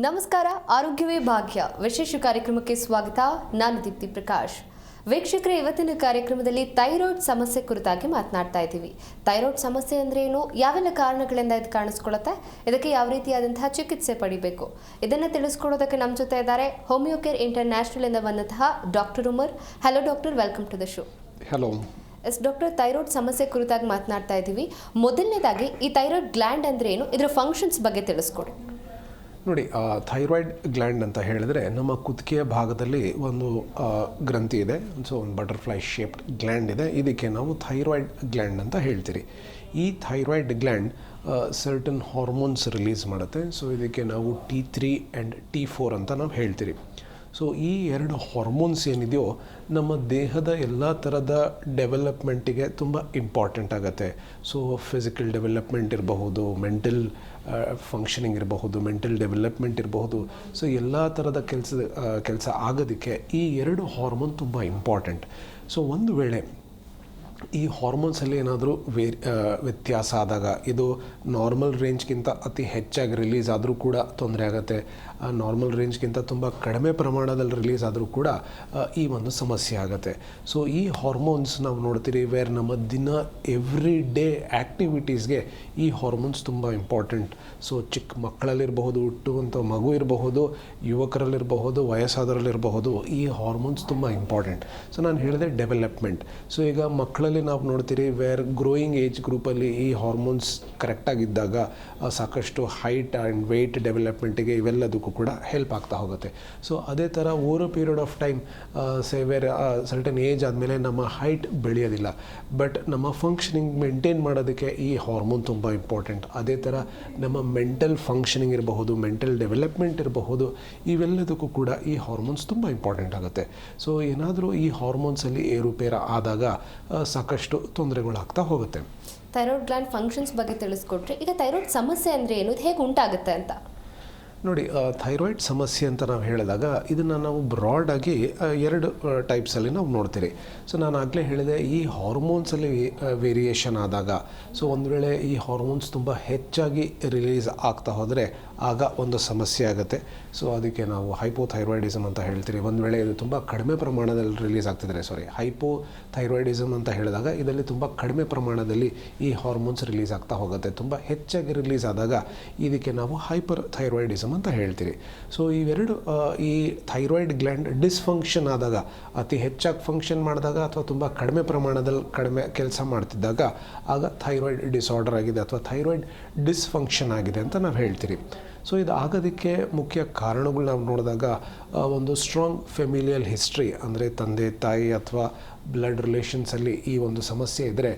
ನಮಸ್ಕಾರ. ಆರೋಗ್ಯವೇ ಭಾಗ್ಯ ವಿಶೇಷ ಕಾರ್ಯಕ್ರಮಕ್ಕೆ ಸ್ವಾಗತ. ನಾನು ದೀಪ್ತಿ ಪ್ರಕಾಶ್. ವೀಕ್ಷಕರೇ, ಇವತ್ತಿನ ಕಾರ್ಯಕ್ರಮದಲ್ಲಿ ಥೈರಾಯ್ಡ್ ಸಮಸ್ಯೆ ಕುರಿತಾಗಿ ಮಾತನಾಡ್ತಾ ಇದ್ದೀವಿ. ಥೈರಾಯ್ಡ್ ಸಮಸ್ಯೆ ಅಂದ್ರೆ ಏನು, ಯಾವೆಲ್ಲ ಕಾರಣಗಳಿಂದ ಇದು ಕಾಣಿಸ್ಕೊಳ್ಳುತ್ತೆ, ಇದಕ್ಕೆ ಯಾವ ರೀತಿಯಾದಂತಹ ಚಿಕಿತ್ಸೆ ಪಡಿಬೇಕು, ಇದನ್ನು ತಿಳಿಸ್ಕೊಡೋದಕ್ಕೆ ನಮ್ಮ ಜೊತೆ ಇದ್ದಾರೆ ಹೋಮಿಯೋ ಕೇರ್ ಇಂಟರ್ನ್ಯಾಷನಲ್ ಇಂದ ಬಂದಂತಹ doctor Umar. Hello doctor, welcome to the show. Hello doctor, thyroid ಸಮಸ್ಯೆ ಕುರಿತಾಗಿ ಮಾತನಾಡ್ತಾ ಇದ್ದೀವಿ. ಮೊದಲನೇದಾಗಿ ಈ ಥೈರಾಯ್ಡ್ ಗ್ಲ್ಯಾಂಡ್ ಅಂದ್ರೆ ಏನು, ಇದರ ಫಂಕ್ಷನ್ಸ್ ಬಗ್ಗೆ ತಿಳಿಸ್ಕೊಡಿ. ನೋಡಿ, ಥೈರಾಯ್ಡ್ ಗ್ಲ್ಯಾಂಡ್ ಅಂತ ಹೇಳಿದ್ರೆ ನಮ್ಮ ಕುತ್ತಿಗೆಯ ಭಾಗದಲ್ಲಿ ಒಂದು ಗ್ರಂಥಿ ಇದೆ. ಸೊ ಒಂದು ಬಟರ್ಫ್ಲೈ ಶೇಪ್ಡ್ ಗ್ಲ್ಯಾಂಡ್ ಇದೆ. ಇದಕ್ಕೆ ನಾವು ಥೈರಾಯ್ಡ್ ಗ್ಲ್ಯಾಂಡ್ ಅಂತ ಹೇಳ್ತೀರಿ. ಈ thyroid gland certain hormones release ಮಾಡುತ್ತೆ. ಸೊ ಇದಕ್ಕೆ ನಾವು T3 ಆ್ಯಂಡ್ T4 ಅಂತ ನಾವು ಹೇಳ್ತೀರಿ. ಸೊ ಈ ಎರಡು ಹಾರ್ಮೋನ್ಸ್ ಏನಿದೆಯೋ ನಮ್ಮ ದೇಹದ ಎಲ್ಲ ಥರದ ಡೆವಲಪ್ಮೆಂಟಿಗೆ ತುಂಬ ಇಂಪಾರ್ಟೆಂಟ್ ಆಗುತ್ತೆ. ಸೊ ಫಿಸಿಕಲ್ ಡೆವಲಪ್ಮೆಂಟ್ ಇರಬಹುದು, ಮೆಂಟಲ್ ಫಂಕ್ಷನಿಂಗ್ ಇರಬಹುದು, ಮೆಂಟಲ್ ಡೆವಲಪ್ಮೆಂಟ್ ಇರಬಹುದು. ಸೊ ಎಲ್ಲ ಥರದ ಕೆಲಸ ಆಗೋದಕ್ಕೆ ಈ ಎರಡು ಹಾರ್ಮೋನ್ ತುಂಬ ಇಂಪಾರ್ಟೆಂಟ್. ಸೊ ಒಂದು ವೇಳೆ ಈ ಹಾರ್ಮೋನ್ಸಲ್ಲಿ ಏನಾದರೂ ವ್ಯತ್ಯಾಸ ಆದಾಗ, ಇದು ನಾರ್ಮಲ್ ರೇಂಜ್ಗಿಂತ ಅತಿ ಹೆಚ್ಚಾಗಿ ರಿಲೀಸ್ ಆದರೂ ಕೂಡ ತೊಂದರೆ ಆಗುತ್ತೆ. ನಾರ್ಮಲ್ ರೇಂಜ್ಗಿಂತ ತುಂಬ ಕಡಿಮೆ ಪ್ರಮಾಣದಲ್ಲಿ ರಿಲೀಸ್ ಆದರೂ ಕೂಡ ಈ ಒಂದು ಸಮಸ್ಯೆ ಆಗುತ್ತೆ. ಸೊ ಈ ಹಾರ್ಮೋನ್ಸ್ ನಾವು ನೋಡ್ತೀರಿ ನಮ್ಮ ದಿನ ಎವ್ರಿ ಡೇ ಆ್ಯಕ್ಟಿವಿಟೀಸ್ಗೆ ಈ ಹಾರ್ಮೋನ್ಸ್ ತುಂಬ ಇಂಪಾರ್ಟೆಂಟ್. ಸೊ ಚಿಕ್ಕ ಮಕ್ಕಳಲ್ಲಿರಬಹುದು, ಹುಟ್ಟುವಂಥ ಮಗು ಇರಬಹುದು, ಯುವಕರಲ್ಲಿರಬಹುದು, ವಯಸ್ಸಾದವರಲ್ಲಿರಬಹುದು, ಈ ಹಾರ್ಮೋನ್ಸ್ ತುಂಬ ಇಂಪಾರ್ಟೆಂಟ್. ಸೊ ನಾನು ಹೇಳಿದೆ ಡೆವಲಪ್ಮೆಂಟ್. ಸೊ ಈಗ ಮಕ್ಕಳಲ್ಲಿ ನಾವು ನೋಡ್ತೀರಿ ಗ್ರೋಯಿಂಗ್ ಏಜ್ ಗ್ರೂಪಲ್ಲಿ ಈ ಹಾರ್ಮೋನ್ಸ್ ಕರೆಕ್ಟಾಗಿದ್ದಾಗ ಸಾಕಷ್ಟು ಹೈಟ್ ಆ್ಯಂಡ್ ವೆಯ್ಟ್ ಡೆವಲಪ್ಮೆಂಟಿಗೆ ಇವೆಲ್ಲದಕ್ಕೂ ಕೂಡ ಹೆಲ್ಪ್ ಆಗ್ತಾ ಹೋಗುತ್ತೆ. ಸೊ ಅದೇ ಥರ over period of time certain age ಆದಮೇಲೆ ನಮ್ಮ ಹೈಟ್ ಬೆಳೆಯೋದಿಲ್ಲ, ಬಟ್ ನಮ್ಮ ಫಂಕ್ಷನಿಂಗ್ ಮೇಂಟೈನ್ ಮಾಡೋದಕ್ಕೆ ಈ ಹಾರ್ಮೋನ್ ತುಂಬ ಇಂಪಾರ್ಟೆಂಟ್. ಅದೇ ಥರ ನಮ್ಮ ಮೆಂಟಲ್ ಫಂಕ್ಷನಿಂಗ್ ಇರಬಹುದು, ಮೆಂಟಲ್ ಡೆವಲಪ್ಮೆಂಟ್ ಇರಬಹುದು, ಇವೆಲ್ಲದಕ್ಕೂ ಕೂಡ ಈ ಹಾರ್ಮೋನ್ಸ್ ತುಂಬ ಇಂಪಾರ್ಟೆಂಟ್ ಆಗುತ್ತೆ. ಸೊ ಏನಾದರೂ ಈ ಹಾರ್ಮೋನ್ಸಲ್ಲಿ ಏರುಪೇರು ಆದಾಗ ಸಾಕಷ್ಟು ತೊಂದರೆಗಳಾಗ್ತಾ ಹೋಗುತ್ತೆ. ಥೈರಾಯ್ಡ್ ಗ್ಲ್ಯಾಂಡ್ ಫಂಕ್ಷನ್ಸ್ ಬಗ್ಗೆ ತಿಳಿಸ್ಕೊಟ್ರಿ. ಈಗ ಥೈರಾಯ್ಡ್ ಸಮಸ್ಯೆ ಅಂದರೆ ಏನು, ಇದು ಹೇಗೆ ಉಂಟಾಗುತ್ತೆ ಅಂತ ನೋಡಿ, ಥೈರಾಯ್ಡ್ ಸಮಸ್ಯೆ ಅಂತ ನಾವು ಹೇಳಿದಾಗ ಇದನ್ನು ನಾವು ಬ್ರಾಡಾಗಿ ಎರಡು ಟೈಪ್ಸಲ್ಲಿ ನಾವು ನೋಡ್ತೀರಿ. ಸೊ ನಾನು ಆಗಲೇ ಹೇಳಿದೆ, ಈ ಹಾರ್ಮೋನ್ಸಲ್ಲಿ ವೇರಿಯೇಷನ್ ಆದಾಗ, ಸೊ ಒಂದು ವೇಳೆ ಈ ಹಾರ್ಮೋನ್ಸ್ ತುಂಬ ಹೆಚ್ಚಾಗಿ ರಿಲೀಸ್ ಆಗ್ತಾ ಹೋದರೆ ಆಗ ಒಂದು ಸಮಸ್ಯೆ ಆಗುತ್ತೆ. ಸೊ ಅದಕ್ಕೆ ನಾವು ಹೈಪೋಥೈರಾಯ್ಡಿಸಮ್ ಅಂತ ಹೇಳ್ತೀರಿ. ಒಂದು ವೇಳೆ ಇದು ತುಂಬ ಕಡಿಮೆ ಪ್ರಮಾಣದಲ್ಲಿ ರಿಲೀಸ್ ಆಗ್ತಿದ್ದಾರೆ, ಹೈಪೋಥೈರಾಯ್ಡಿಸಮ್ ಅಂತ ಹೇಳಿದಾಗ ಇದರಲ್ಲಿ ತುಂಬ ಕಡಿಮೆ ಪ್ರಮಾಣದಲ್ಲಿ ಈ ಹಾರ್ಮೋನ್ಸ್ ರಿಲೀಸ್ ಆಗ್ತಾ ಹೋಗುತ್ತೆ. ತುಂಬ ಹೆಚ್ಚಾಗಿ ರಿಲೀಸ್ ಆದಾಗ ಇದಕ್ಕೆ ನಾವು ಹೈಪರ್ ಥೈರಾಯ್ಡಿಸಮ್ ಅಂತ ಹೇಳ್ತೀರಿ. ಸೊ ಇವೆರಡು, ಈ ಥೈರಾಯ್ಡ್ ಗ್ಲ್ಯಾಂಡ್ ಡಿಸ್ಫಂಕ್ಷನ್ ಆದಾಗ, ಅತಿ ಹೆಚ್ಚಾಗಿ ಫಂಕ್ಷನ್ ಮಾಡಿದಾಗ ಅಥವಾ ತುಂಬ ಕಡಿಮೆ ಪ್ರಮಾಣದಲ್ಲಿ ಕಡಿಮೆ ಕೆಲಸ ಮಾಡ್ತಿದ್ದಾಗ ಆಗ ಥೈರಾಯ್ಡ್ ಡಿಸಾರ್ಡರ್ ಆಗಿದೆ ಅಥವಾ ಥೈರಾಯ್ಡ್ ಡಿಸ್ಫಂಕ್ಷನ್ ಆಗಿದೆ ಅಂತ ನಾವು ಹೇಳ್ತೀರಿ. ಸೊ ಇದು ಆಗೋದಕ್ಕೆ ಮುಖ್ಯ ಕಾರಣಗಳು ನಾವು ನೋಡಿದಾಗ, ಒಂದು ಸ್ಟ್ರಾಂಗ್ ಫೆಮಿಲಿಯಲ್ ಹಿಸ್ಟ್ರಿ, ಅಂದರೆ ತಂದೆ ತಾಯಿ ಅಥವಾ ಬ್ಲಡ್ ರಿಲೇಷನ್ಸಲ್ಲಿ ಈ ಒಂದು ಸಮಸ್ಯೆ ಇದ್ದರೆ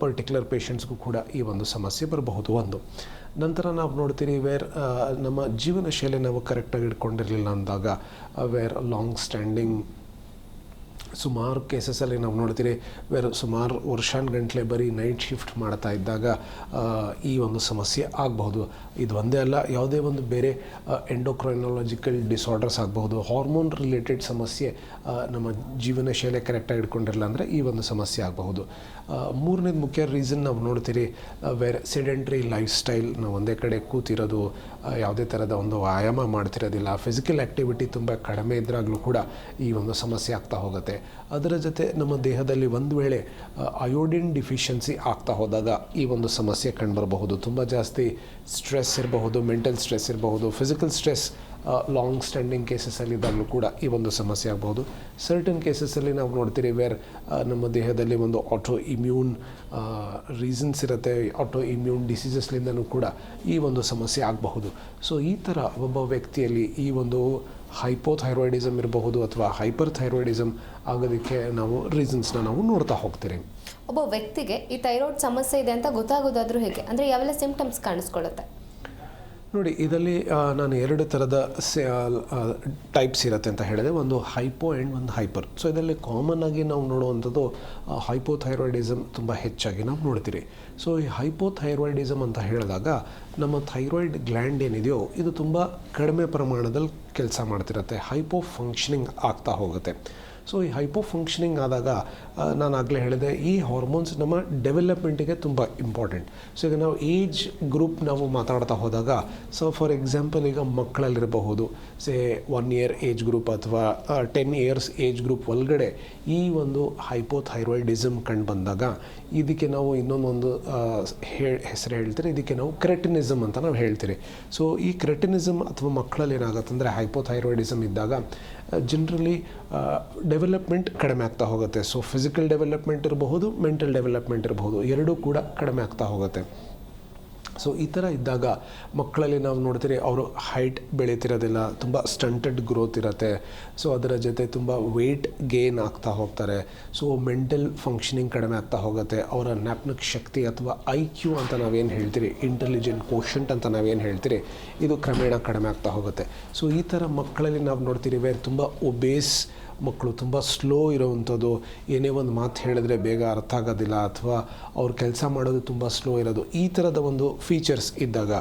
ಪರ್ಟಿಕ್ಯುಲರ್ ಪೇಷಂಟ್ಸ್ಗೂ ಕೂಡ ಈ ಒಂದು ಸಮಸ್ಯೆ ಬರಬಹುದು. ಒಂದು ನಂತರ ನಾವು ನೋಡ್ತೀರಿ ನಮ್ಮ ಜೀವನ ಶೈಲಿ ನಾವು ಕರೆಕ್ಟಾಗಿ ಇಟ್ಕೊಂಡಿರಲಿಲ್ಲ ಅಂದಾಗ, ಲಾಂಗ್ ಸ್ಟ್ಯಾಂಡಿಂಗ್ ಸುಮಾರು ಕೇಸಸಲ್ಲಿ ನಾವು ನೋಡ್ತೀರಿ ಸುಮಾರು ವರ್ಷಾನುಗಂಟ್ಲೆ ಬರೀ ನೈಟ್ ಶಿಫ್ಟ್ ಮಾಡ್ತಾ ಇದ್ದಾಗ ಈ ಒಂದು ಸಮಸ್ಯೆ ಆಗಬಹುದು. ಇದು ಒಂದೇ ಅಲ್ಲ, ಯಾವುದೇ ಒಂದು ಬೇರೆ ಎಂಡೋಕ್ರೈನಾಲಜಿಕಲ್ ಡಿಸಾರ್ಡರ್ಸ್ ಆಗಬಹುದು, ಹಾರ್ಮೋನ್ ರಿಲೇಟೆಡ್ ಸಮಸ್ಯೆ, ನಮ್ಮ ಜೀವನ ಶೈಲಿ ಕರೆಕ್ಟಾಗಿ ಇಟ್ಕೊಂಡಿರಲ್ಲ ಅಂದರೆ ಈ ಒಂದು ಸಮಸ್ಯೆ ಆಗಬಹುದು. ಮೂರನೇದು ಮುಖ್ಯ ರೀಸನ್ ನಾವು ನೋಡ್ತೀರಿ ಸೆಡೆಂಟ್ರಿ ಲೈಫ್ ಸ್ಟೈಲ್, ನಾವು ಒಂದೇ ಕಡೆ ಕೂತಿರೋದು, ಯಾವುದೇ ಥರದ ಒಂದು ವ್ಯಾಯಾಮ ಮಾಡ್ತಿರೋದಿಲ್ಲ, ಫಿಸಿಕಲ್ ಆ್ಯಕ್ಟಿವಿಟಿ ತುಂಬ ಕಡಿಮೆ ಇದ್ರಾಗಲೂ ಕೂಡ ಈ ಒಂದು ಸಮಸ್ಯೆ ಆಗ್ತಾ ಹೋಗುತ್ತೆ. ಅದರ ಜೊತೆ ನಮ್ಮ ದೇಹದಲ್ಲಿ ಒಂದು ವೇಳೆ ಅಯೋಡಿನ್ ಡಿಫಿಷಿಯನ್ಸಿ ಆಗ್ತಾ ಹೋದಾಗ ಈ ಒಂದು ಸಮಸ್ಯೆ ಕಂಡುಬರಬಹುದು. ತುಂಬ ಜಾಸ್ತಿ ಸ್ಟ್ರೆಸ್ ಇರಬಹುದು, ಮೆಂಟಲ್ ಸ್ಟ್ರೆಸ್ ಇರಬಹುದು, ಫಿಸಿಕಲ್ ಸ್ಟ್ರೆಸ್ ಲಾಂಗ್ ಸ್ಟ್ಯಾಂಡಿಂಗ್ ಕೇಸಸಲ್ಲಿ ಇದ್ದಾಗಲೂ ಕೂಡ ಈ ಒಂದು ಸಮಸ್ಯೆ ಆಗ್ಬೋದು. ಸರ್ಟನ್ ಕೇಸಸಲ್ಲಿ ನಾವು ನೋಡ್ತೀರಿ ನಮ್ಮ ದೇಹದಲ್ಲಿ ಒಂದು ಆಟೋ ಇಮ್ಯೂನ್ ರೀಸನ್ಸ್ ಇರುತ್ತೆ, ಆಟೋ ಇಮ್ಯೂನ್ ಡಿಸೀಸಸ್ಲಿಂದನೂ ಕೂಡ ಈ ಒಂದು ಸಮಸ್ಯೆ ಆಗಬಹುದು. ಸೊ ಈ ಥರ ಒಬ್ಬ ವ್ಯಕ್ತಿಯಲ್ಲಿ ಈ ಒಂದು ಹೈಪೋಥೈರಾಯ್ಡಿಸಮ್ ಇರಬಹುದು ಅಥವಾ ಹೈಪರ್ ಥೈರಾಯ್ಡಿಸಮ್ ಆಗೋದಕ್ಕೆ ನಾವು ರೀಸನ್ಸ್ನ ನಾವು ನೋಡ್ತಾ ಹೋಗ್ತೀರಿ. ಒಬ್ಬ ವ್ಯಕ್ತಿಗೆ ಈ ಥೈರಾಯ್ಡ್ ಸಮಸ್ಯೆ ಇದೆ ಅಂತ ಗೊತ್ತಾಗೋದಾದ್ರೂ ಹೇಗೆ, ಅಂದರೆ ಯಾವೆಲ್ಲ ಸಿಂಪ್ಟಮ್ಸ್ ಕಾಣಿಸ್ಕೊಳ್ಳುತ್ತೆ? ನೋಡಿ, ಇದರಲ್ಲಿ ನಾನು ಎರಡು ಥರದ ಟೈಪ್ಸ್ ಇರುತ್ತೆ ಅಂತ ಹೇಳಿದೆ, ಒಂದು ಹೈಪೋ ಆ್ಯಂಡ್ ಒಂದು ಹೈಪರ್. ಸೊ ಇದರಲ್ಲಿ ಕಾಮನ್ ಆಗಿ ನಾವು ನೋಡುವಂಥದ್ದು ಹೈಪೋಥೈರಾಯ್ಡಿಸಮ್ ತುಂಬ ಹೆಚ್ಚಾಗಿ ನಾವು ನೋಡ್ತೀರಿ. ಸೊ ಈ ಹೈಪೋಥೈರಾಯ್ಡಿಸಮ್ ಅಂತ ಹೇಳಿದಾಗ ನಮ್ಮ ಥೈರಾಯ್ಡ್ ಗ್ಲ್ಯಾಂಡ್ ಏನಿದೆಯೋ ಇದು ತುಂಬ ಕಡಿಮೆ ಪ್ರಮಾಣದಲ್ಲಿ ಕೆಲಸ ಮಾಡ್ತಿರುತ್ತೆ, ಹೈಪೋ ಫಂಕ್ಷನಿಂಗ್ ಆಗ್ತಾ ಹೋಗುತ್ತೆ. ಸೊ ಈ ಹೈಪೋ ಫಂಕ್ಷನಿಂಗ್ ಆದಾಗ ನಾನು ಆಗಲೇ ಹೇಳಿದೆ ಈ ಹಾರ್ಮೋನ್ಸ್ ನಮ್ಮ ಡೆವಲಪ್ಮೆಂಟಿಗೆ ತುಂಬ ಇಂಪಾರ್ಟೆಂಟ್. ಸೊ ಈಗ ನಾವು ಏಜ್ ಗ್ರೂಪ್ ನಾವು ಮಾತಾಡ್ತಾ ಹೋದಾಗ, ಸೊ ಫಾರ್ ಎಕ್ಸಾಂಪಲ್ ಈಗ ಮಕ್ಕಳಲ್ಲಿರಬಹುದು, ಸೇ 1 year ಏಜ್ ಗ್ರೂಪ್ ಅಥವಾ 10 years ಏಜ್ ಗ್ರೂಪ್ ಒಳಗಡೆ ಈ ಒಂದು ಹೈಪೋಥೈರಾಯ್ಡಿಸಮ್ ಕಂಡು ಬಂದಾಗ ಇದಕ್ಕೆ ನಾವು ಇನ್ನೊಂದು ಹೆಸರು ಹೇಳ್ತೀರಿ, ಇದಕ್ಕೆ ನಾವು ಕ್ರೆಟಿನಿಸಮ್ ಅಂತ ನಾವು ಹೇಳ್ತೀರಿ. ಸೊ ಈ ಕ್ರೆಟಿನಿಸಮ್ ಅಥವಾ ಮಕ್ಕಳಲ್ಲಿ ಏನಾಗುತ್ತೆ ಅಂದರೆ ಹೈಪೋಥೈರಾಯ್ಡಿಸಮ್ ಇದ್ದಾಗ ಜನರಲಿ ಡೆವಲಪ್ಮೆಂಟ್ ಕಡಿಮೆ ಆಗ್ತಾ ಹೋಗುತ್ತೆ. ಸೊ ಫಿಸಿಕಲ್ ಡೆವಲಪ್ಮೆಂಟ್ ಇರಬಹುದು, ಮೆಂಟಲ್ ಡೆವಲಪ್ಮೆಂಟ್ ಇರಬಹುದು, ಎರಡೂ ಕೂಡ ಕಡಿಮೆ ಆಗ್ತಾ ಹೋಗುತ್ತೆ. ಸೊ ಈ ಥರ ಇದ್ದಾಗ ಮಕ್ಕಳಲ್ಲಿ ನಾವು ನೋಡ್ತೀರಿ ಅವರು ಹೈಟ್ ಬೆಳೀತಿರೋದಿಲ್ಲ, ತುಂಬ ಸ್ಟಂಟೆಡ್ ಗ್ರೋತ್ ಇರುತ್ತೆ. ಸೊ ಅದರ ಜೊತೆ ತುಂಬ ವೆಯ್ಟ್ ಗೇನ್ ಆಗ್ತಾ ಹೋಗ್ತಾರೆ. ಸೊ ಮೆಂಟಲ್ ಫಂಕ್ಷನಿಂಗ್ ಕಡಿಮೆ ಆಗ್ತಾ ಹೋಗುತ್ತೆ. ಅವರ ಜ್ಞಾಪಕ ಶಕ್ತಿ ಅಥವಾ IQ ಅಂತ ನಾವೇನು ಹೇಳ್ತೀರಿ, ಇಂಟೆಲಿಜೆಂಟ್ ಕೋಷಂಟ್ ಅಂತ ನಾವೇನು ಹೇಳ್ತೀರಿ, ಇದು ಕ್ರಮೇಣ ಕಡಿಮೆ ಆಗ್ತಾ ಹೋಗುತ್ತೆ. ಸೊ ಈ ಥರ ಮಕ್ಕಳಲ್ಲಿ ನಾವು ನೋಡ್ತೀರಿ ವೇರ್ ತುಂಬ ಒಬೇಸ್ ಮಕ್ಕಳು, ತುಂಬ ಸ್ಲೋ ಇರೋವಂಥದ್ದು, ಏನೇ ಒಂದು ಮಾತು ಹೇಳಿದ್ರೆ ಬೇಗ ಅರ್ಥ ಆಗೋದಿಲ್ಲ ಅಥವಾ ಅವ್ರ ಕೆಲಸ ಮಾಡೋದು ತುಂಬ ಸ್ಲೋ ಇರೋದು, ಈ ಥರದ ಒಂದು ಫೀಚರ್ಸ್ ಇದ್ದಾಗ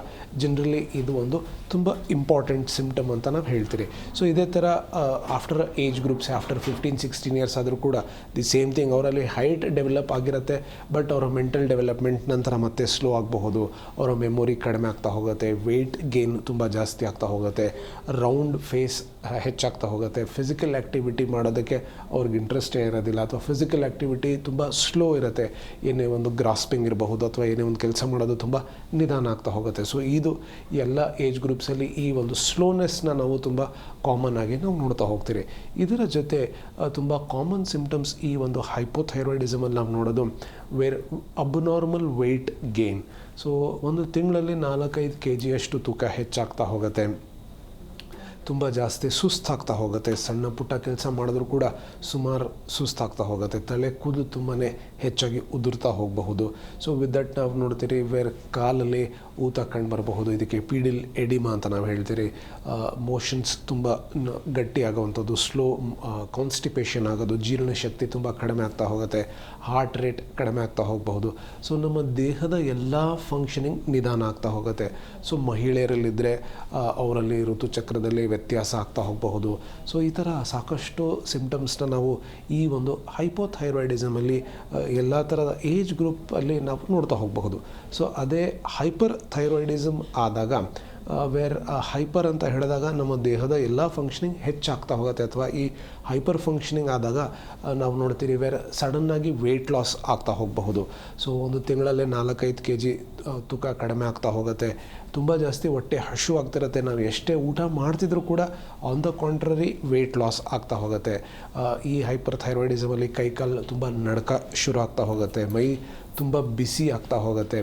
ಜನರಲಿ ಇದು ಒಂದು ತುಂಬ ಇಂಪಾರ್ಟೆಂಟ್ ಸಿಂಪ್ಟಮ್ ಅಂತ ನಾವು ಹೇಳ್ತೀರಿ. ಸೊ ಇದೇ ಥರ after age groups after 15-16 years ಆದರೂ ಕೂಡ ದಿ ಸೇಮ್ ಥಿಂಗ್, ಅವರಲ್ಲಿ ಹೈಟ್ ಡೆವಲಪ್ ಆಗಿರುತ್ತೆ, ಬಟ್ ಅವರ ಮೆಂಟಲ್ ಡೆವಲಪ್ಮೆಂಟ್ ನಂತರ ಮತ್ತೆ ಸ್ಲೋ ಆಗಬಹುದು. ಅವರ ಮೆಮೊರಿ ಕಡಿಮೆ ಆಗ್ತಾ ಹೋಗುತ್ತೆ, ವೆಯ್ಟ್ ಗೇನ್ ತುಂಬ ಜಾಸ್ತಿ ಆಗ್ತಾ ಹೋಗುತ್ತೆ, ರೌಂಡ್ ಫೇಸ್ ಹೆಚ್ಚಾಗ್ತಾ ಹೋಗುತ್ತೆ, ಫಿಸಿಕಲ್ ಆ್ಯಕ್ಟಿವಿಟಿ ಮಾಡೋದಕ್ಕೆ ಅವ್ರಿಗೆ ಇಂಟ್ರೆಸ್ಟೇ ಇರೋದಿಲ್ಲ ಅಥವಾ ಫಿಸಿಕಲ್ ಆ್ಯಕ್ಟಿವಿಟಿ ತುಂಬ ಸ್ಲೋ ಇರುತ್ತೆ. ಏನೇ ಒಂದು ಗ್ರಾಸ್ಪಿಂಗ್ ಇರಬಹುದು ಅಥವಾ ಏನೇ ಒಂದು ಕೆಲಸ ಮಾಡೋದು ತುಂಬ ನಿಧಾನ ಆಗ್ತಾ ಹೋಗುತ್ತೆ. ಸೊ ಇದು ಎಲ್ಲ ಏಜ್ ಗ್ರೂಪ್ಸಲ್ಲಿ ಈ ಒಂದು ಸ್ಲೋನೆಸ್ನ ನಾವು ತುಂಬ ಕಾಮನ್ ಆಗಿ ನಾವು ನೋಡ್ತಾ ಹೋಗ್ತೀರಿ. ಇದರ ಜೊತೆ ತುಂಬ ಕಾಮನ್ ಸಿಂಪ್ಟಮ್ಸ್ ಈ ಒಂದು ಹೈಪೋಥೈರಾಯ್ಡಿಸಮಲ್ಲಿ ನಾವು ನೋಡೋದು ಅಬ್ನಾರ್ಮಲ್ ವೆಯ್ಟ್ ಗೇನ್. ಸೊ ಒಂದು ತಿಂಗಳಲ್ಲಿ 4-5 kg ತೂಕ ಹೆಚ್ಚಾಗ್ತಾ ಹೋಗುತ್ತೆ, ತುಂಬ ಜಾಸ್ತಿ ಸುಸ್ತಾಗ್ತಾ ಹೋಗುತ್ತೆ, ಸಣ್ಣ ಪುಟ್ಟ ಕೆಲಸ ಮಾಡಿದ್ರೂ ಕೂಡ ಸುಮಾರು ಸುಸ್ತಾಗ್ತಾ ಹೋಗುತ್ತೆ, ತಲೆ ಕೂದಲು ತುಂಬಾ ಹೆಚ್ಚಾಗಿ ಉದುರ್ತಾ ಹೋಗಬಹುದು. ಸೊ ವಿತ್ ದಟ್ ನಾವು ನೋಡ್ತೀರಿ ವೇರ್ ಕಾಲಲ್ಲಿ ಊತ ಕಂಡು ಬರಬಹುದು. ಇದಕ್ಕೆ ಪೀಡಿಲ್ ಎಡಿಮಾ ಅಂತ ನಾವು ಹೇಳ್ತೀರಿ. ಮೋಷನ್ಸ್ ತುಂಬ ಗಟ್ಟಿ ಆಗೋವಂಥದ್ದು, ಸ್ಲೋ ಕಾನ್ಸ್ಟಿಪೇಷನ್ ಆಗೋದು, ಜೀರ್ಣಶಕ್ತಿ ತುಂಬ ಕಡಿಮೆ ಆಗ್ತಾ ಹೋಗುತ್ತೆ, ಹಾರ್ಟ್ ರೇಟ್ ಕಡಿಮೆ ಆಗ್ತಾ ಹೋಗಬಹುದು. ಸೊ ನಮ್ಮ ದೇಹದ ಎಲ್ಲ ಫಂಕ್ಷನಿಂಗ್ ನಿಧಾನ ಆಗ್ತಾ ಹೋಗುತ್ತೆ. ಸೊ ಮಹಿಳೆಯರಲ್ಲಿದ್ದರೆ ಅವರಲ್ಲಿ ಋತುಚಕ್ರದಲ್ಲಿ ವ್ಯತ್ಯಾಸ ಆಗ್ತಾ ಹೋಗಬಹುದು. ಸೊ ಈ ಥರ ಸಾಕಷ್ಟು ಸಿಂಪ್ಟಮ್ಸ್ನ ನಾವು ಈ ಒಂದು ಹೈಪೋಥೈರಾಯ್ಡಿಸಮಲ್ಲಿ ಎಲ್ಲ ಥರದ ಏಜ್ ಗ್ರೂಪಲ್ಲಿ ನಾವು ನೋಡ್ತಾ ಹೋಗಬಹುದು. ಸೊ ಅದೇ ಹೈಪರ್ ಥೈರಾಯ್ಡಿಸಮ್ ಆದಾಗ ವೇರ್ ಹೈಪರ್ ಅಂತ ಹೇಳಿದಾಗ ನಮ್ಮ ದೇಹದ ಎಲ್ಲ ಫಂಕ್ಷನಿಂಗ್ ಹೆಚ್ಚಾಗ್ತಾ ಹೋಗುತ್ತೆ, ಅಥವಾ ಈ ಹೈಪರ್ ಫಂಕ್ಷನಿಂಗ್ ಆದಾಗ ನಾವು ನೋಡ್ತೀರಿ ವೇರ್ ಸಡನ್ನಾಗಿ ವೆಯ್ಟ್ ಲಾಸ್ ಆಗ್ತಾ ಹೋಗಬಹುದು. ಸೊ ಒಂದು ತಿಂಗಳಲ್ಲೇ 4-5 kg ತೂಕ ಕಡಿಮೆ ಆಗ್ತಾ ಹೋಗುತ್ತೆ, ತುಂಬ ಜಾಸ್ತಿ ಹೊಟ್ಟೆ ಹಶು ಆಗ್ತಿರುತ್ತೆ, ನಾವು ಎಷ್ಟೇ ಊಟ ಮಾಡ್ತಿದ್ರೂ ಕೂಡ on the contrary weight loss ಆಗ್ತಾ ಹೋಗುತ್ತೆ. ಈ ಹೈಪರ್ ಥೈರಾಯ್ಡಿಸಮಲ್ಲಿ ಕೈಕಾಲು ತುಂಬ ನಡ್ಕ ಶುರು ಆಗ್ತಾ ಹೋಗುತ್ತೆ, ಮೈ ತುಂಬ ಬಿಸಿ ಆಗ್ತಾ ಹೋಗುತ್ತೆ,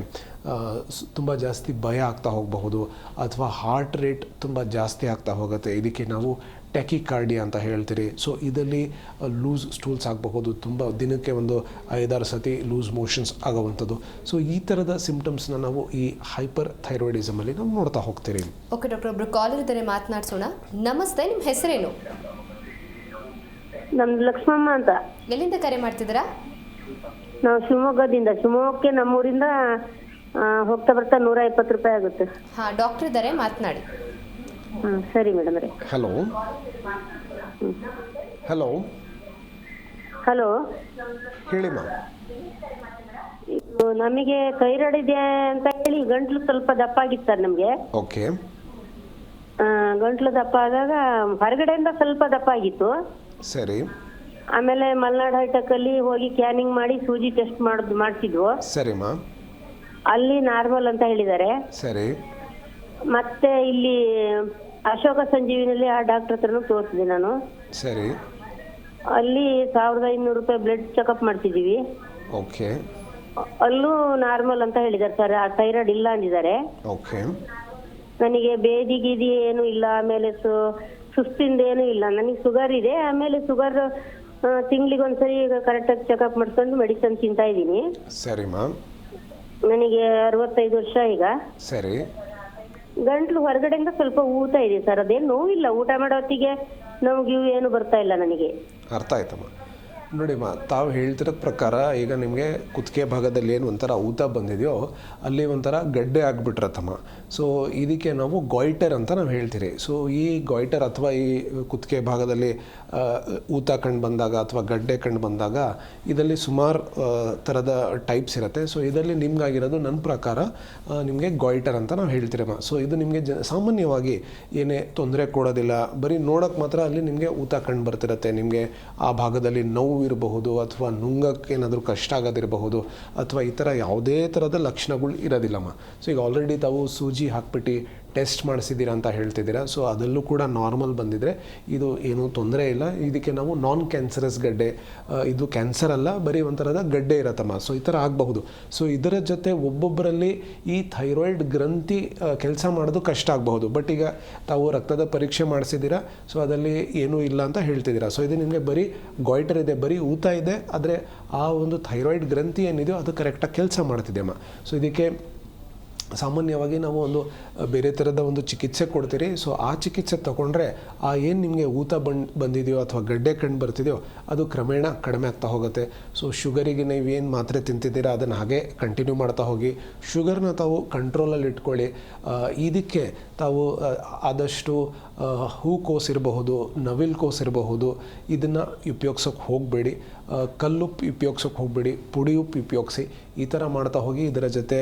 ತುಂಬ ಜಾಸ್ತಿ ಭಯ ಆಗ್ತಾ ಹೋಗಬಹುದು, ಅಥವಾ ಹಾರ್ಟ್ ರೇಟ್ ತುಂಬ ಜಾಸ್ತಿ ಆಗ್ತಾ ಹೋಗುತ್ತೆ. ಇದಕ್ಕೆ ನಾವು ಟ್ಯಾಕಿಕಾರ್ಡಿಯಾ ಅಂತ ಹೇಳ್ತೀರಿ. ಸೊ ಇದರಲ್ಲಿ ಲೂಸ್ ಸ್ಟೂಲ್ಸ್ ಆಗಬಹುದು, ತುಂಬ ದಿನಕ್ಕೆ ಒಂದು 5-6 ಸತಿ ಲೂಸ್ ಮೋಷನ್ಸ್ ಆಗೋವಂಥದ್ದು. ಸೊ ಈ ಥರದ ಸಿಂಪ್ಟಮ್ಸ್ನ ನಾವು ಈ ಹೈಪರ್ ಥೈರಾಯ್ಡಿಸಮಲ್ಲಿ ನಾವು ನೋಡ್ತಾ ಹೋಗ್ತೀರಿ. ಓಕೆ ಡಾಕ್ಟರ್, ಒಬ್ಬರು ಕಾಲರ್ ಇದ್ದಾರೆ, ಮಾತನಾಡ್ಸೋಣ. ನಮಸ್ತೆ, ನಿಮ್ಮ ಹೆಸರೇನು? ನಮ್ದು ಲಕ್ಷ್ಮಮ್ಮ ಅಂತ. ಎಲ್ಲಿಂದ ಕರೆ ಮಾಡ್ತಿದ್ದೀರಾ? ನಾವು ಶಿವಮೊಗ್ಗದಿಂದ. ಶಿವಮೊಗ್ಗಕ್ಕೆ ನಮ್ಮೂರಿಂದ ಹೋಗ್ತಾ ಬರ್ತಾ 120 ರೂಪಾಯಿ ಆಗುತ್ತೆ. ಹಾಂ, ಡಾಕ್ಟರ್ ಇದ್ದಾರೆ, ಮಾತನಾಡಿ. ಸರಿ ಮೇಡಮ್ ರೇ. ಹಲೋ ಹಲೋ ಹಲೋ, ಹೇಳಿ ಮಾ. ನಮಗೆ ಥೈರಾಯ್ಡ್ ಇದೆ ಅಂತ ಹೇಳಿ ಗಂಟ್ಲು ಸ್ವಲ್ಪ ದಪ್ಪ ಆಗಿತ್ತು ಸರ್ ನಮಗೆ. ಓಕೆ. ಗಂಟ್ಲು ದಪ್ಪ ಆದಾಗ ಹೊರಗಡೆಯಿಂದ ಸ್ವಲ್ಪ ದಪ್ಪ ಆಗಿತ್ತು. ಸರಿ. ಆಮೇಲೆ ಮಲ್ನಾಡ್ ಹೈಟೆಕ್ ಅಲ್ಲಿ ಹೋಗಿ ಕ್ಯಾನಿಂಗ್ ಮಾಡಿ ಸೂಜಿ ಟೆಸ್ಟ್ ಮಾಡ್ತಿದ್ವು. ಸರಿಮಾ. ಅಲ್ಲಿ ನಾರ್ಮಲ್ ಅಂತ ಹೇಳಿದ್ದಾರೆ. ಸರಿ. ಮತ್ತೆ ಇಲ್ಲಿ ಅಶೋಕ ಸಂಜೀವಿನಲ್ಲಿ ಆ ಡಾಕ್ಟರ್ ಹತ್ರನೂ ತೋರಿಸಿದೆ ನಾನು. ಸರಿ. ಅಲ್ಲಿ 1500 ರೂಪಾಯಿ ಬ್ಲಡ್ ಚೆಕಪ್ ಮಾಡ್ತಿದ್ದೀವಿ. ಓಕೆ. ಅಲ್ಲೂ ನಾರ್ಮಲ್ ಅಂತ ಹೇಳಿದ್ದಾರೆ ಸರ್, ಆ ಥೈರಾಯ್ಡ್ ಇಲ್ಲ ಅಂದಿದ್ದಾರೆ. ಓಕೆ. ನನಗೆ ಬೇದಿ ಗೀದಿ ಏನು ಇಲ್ಲ, ಆಮೇಲೆ ಸುಸ್ತಿಂದ ಏನು ಇಲ್ಲ. ನನಗೆ ಶುಗರ್ ಇದೆ, ಆಮೇಲೆ ಶುಗರ್ ತಿಂಗಳಿಗೊಂದ್ಸರಿ ಕರೆಕ್ಟಾಗಿ ಚೆಕಪ್ ಮಾಡ್ಕೊಂಡು ಮೆಡಿಸನ್ ತಿಂತಾ ಇದ್ದೀನಿ. ಸರಿಮಾ. ನನಗೆ 65 ವರ್ಷ ಈಗ. ಸರಿ. ಗಂಟ್ಲು ಹೊರಗಡೆಯಿಂದ ಸ್ವಲ್ಪ ಊತ ಇದೆ ಸರ್, ಅದೇನು ನೋವಿಲ್ಲ. ಊಟ ಮಾಡೋ ಹೊತ್ತಿಗೆ ನಮ್ಗೆ ಏನು ಬರ್ತಾ ಇಲ್ಲ ನನಗೆ. ಅರ್ಥ ಆಯ್ತಮ್ಮ. ನೋಡಿ ತಾವು ಹೇಳ್ತಿರೋದ ಪ್ರಕಾರ ಈಗ ನಿಮಗೆ ಕುತ್ತಿಗೆ ಭಾಗದಲ್ಲಿ ಏನು ಒಂಥರ ಊತ ಬಂದಿದೆಯೋ ಅಲ್ಲಿ ಒಂಥರ ಗಡ್ಡೆ ಆಗಿಬಿಟ್ರತ್ತಮ್ಮ. ಸೊ ಇದಕ್ಕೆ ನಾವು ಗಾಯ್ಟರ್ ಅಂತ ನಾವು ಹೇಳ್ತೀರಿ. ಸೊ ಈ ಗಾಯ್ಟರ್ ಅಥವಾ ಈ ಕುತ್ತಿಗೆ ಭಾಗದಲ್ಲಿ ಊತ ಕಂಡು ಬಂದಾಗ ಅಥವಾ ಗಡ್ಡೆ ಕಂಡು ಬಂದಾಗ ಇದರಲ್ಲಿ ಸುಮಾರು ಥರದ ಟೈಪ್ಸ್ ಇರುತ್ತೆ. ಸೊ ಇದರಲ್ಲಿ ನಿಮ್ಗಾಗಿರೋದು ನನ್ನ ಪ್ರಕಾರ ನಿಮಗೆ ಗಾಯ್ಟರ್ ಅಂತ ನಾವು ಹೇಳ್ತೀರಮ್ಮ. ಸೊ ಇದು ನಿಮಗೆ ಸಾಮಾನ್ಯವಾಗಿ ಏನೇ ತೊಂದರೆ ಕೊಡೋದಿಲ್ಲ, ಬರೀ ನೋಡೋಕ್ಕೆ ಮಾತ್ರ ಅಲ್ಲಿ ನಿಮಗೆ ಊತ ಕಂಡು ಬರ್ತಿರುತ್ತೆ. ನಿಮಗೆ ಆ ಭಾಗದಲ್ಲಿ ನೋವು ಇರಬಹುದು ಅಥವಾ ನುಂಗಕ್ಕೆ ಏನಾದರೂ ಕಷ್ಟ ಆಗೋದಿರಬಹುದು ಅಥವಾ ಈ ಥರ ಯಾವುದೇ ಥರದ ಲಕ್ಷಣಗಳು ಇರೋದಿಲ್ಲಮ್ಮ. ಸೊ ಈಗ ಆಲ್ರೆಡಿ ತಾವು ಸೂಜಿ ಹಾಕ್ಬಿಟ್ಟು ಟೆಸ್ಟ್ ಮಾಡಿಸಿದ್ದೀರಾ ಅಂತ ಹೇಳ್ತಿದ್ದೀರಾ. ಸೊ ಅದರಲ್ಲೂ ಕೂಡ ನಾರ್ಮಲ್ ಬಂದಿದ್ದರೆ ಇದು ಏನೂ ತೊಂದರೆ ಇಲ್ಲ. ಇದಕ್ಕೆ ನಾವು ನಾನ್ ಕ್ಯಾನ್ಸರಸ್ ಗಡ್ಡೆ, ಇದು ಕ್ಯಾನ್ಸರ್ ಅಲ್ಲ, ಬರೀ ಒಂಥರದ ಗಡ್ಡೆ ಇರತ್ತಮ್ಮ. ಸೊ ಈ ಥರ ಆಗಬಹುದು. ಸೊ ಇದರ ಜೊತೆ ಒಬ್ಬೊಬ್ಬರಲ್ಲಿ ಈ ಥೈರಾಯ್ಡ್ ಗ್ರಂಥಿ ಕೆಲಸ ಮಾಡೋದು ಕಷ್ಟ ಆಗಬಹುದು. ಬಟ್ ಈಗ ತಾವು ರಕ್ತದ ಪರೀಕ್ಷೆ ಮಾಡಿಸಿದ್ದೀರಾ, ಸೊ ಅದರಲ್ಲಿ ಏನೂ ಇಲ್ಲ ಅಂತ ಹೇಳ್ತಿದ್ದೀರಾ. ಸೊ ಇದು ನಿಮಗೆ ಬರೀ ಗಾಯ್ಟರ್ ಇದೆ, ಬರೀ ಊತ ಇದೆ, ಆದರೆ ಆ ಒಂದು ಥೈರಾಯ್ಡ್ ಗ್ರಂಥಿ ಏನಿದೆಯೋ ಅದು ಕರೆಕ್ಟಾಗಿ ಕೆಲಸ ಮಾಡ್ತಿದೆಯಮ್ಮ. ಸೊ ಇದಕ್ಕೆ ಸಾಮಾನ್ಯವಾಗಿ ನಾವು ಒಂದು ಬೇರೆ ಥರದ ಒಂದು ಚಿಕಿತ್ಸೆ ಕೊಡ್ತೀರಿ. ಸೊ ಆ ಚಿಕಿತ್ಸೆ ತೊಗೊಂಡ್ರೆ ಆ ಏನು ನಿಮಗೆ ಊತ ಬಂದಿದೆಯೋ ಅಥವಾ ಗಡ್ಡೆ ಕಂಡು ಬರ್ತಿದೆಯೋ ಅದು ಕ್ರಮೇಣ ಕಡಿಮೆ ಆಗ್ತಾ ಹೋಗುತ್ತೆ. ಸೊ ಶುಗರಿಗೆ ನೀವೇನು ಮಾತ್ರೆ ತಿಂತಿದ್ದೀರಾ ಅದನ್ನು ಹಾಗೆ ಕಂಟಿನ್ಯೂ ಮಾಡ್ತಾ ಹೋಗಿ, ಶುಗರ್ನ ತಾವು ಕಂಟ್ರೋಲಲ್ಲಿ ಇಟ್ಕೊಳ್ಳಿ. ಇದಕ್ಕೆ ತಾವು ಆದಷ್ಟು ಹೂಕೋಸು ಇರಬಹುದು, ನವಿಲು ಕೋಸು ಇರಬಹುದು, ಇದನ್ನು ಉಪಯೋಗ್ಸೋಕ್ಕೆ ಹೋಗಬೇಡಿ. ಕಲ್ಲುಪ್ಪು ಉಪಯೋಗ್ಸೋಕ್ಕೆ ಹೋಗಬೇಡಿ, ಪುಡಿ ಉಪ್ಪು ಉಪಯೋಗಿಸಿ. ಈ ಥರ ಮಾಡ್ತಾ ಹೋಗಿ ಇದರ ಜೊತೆ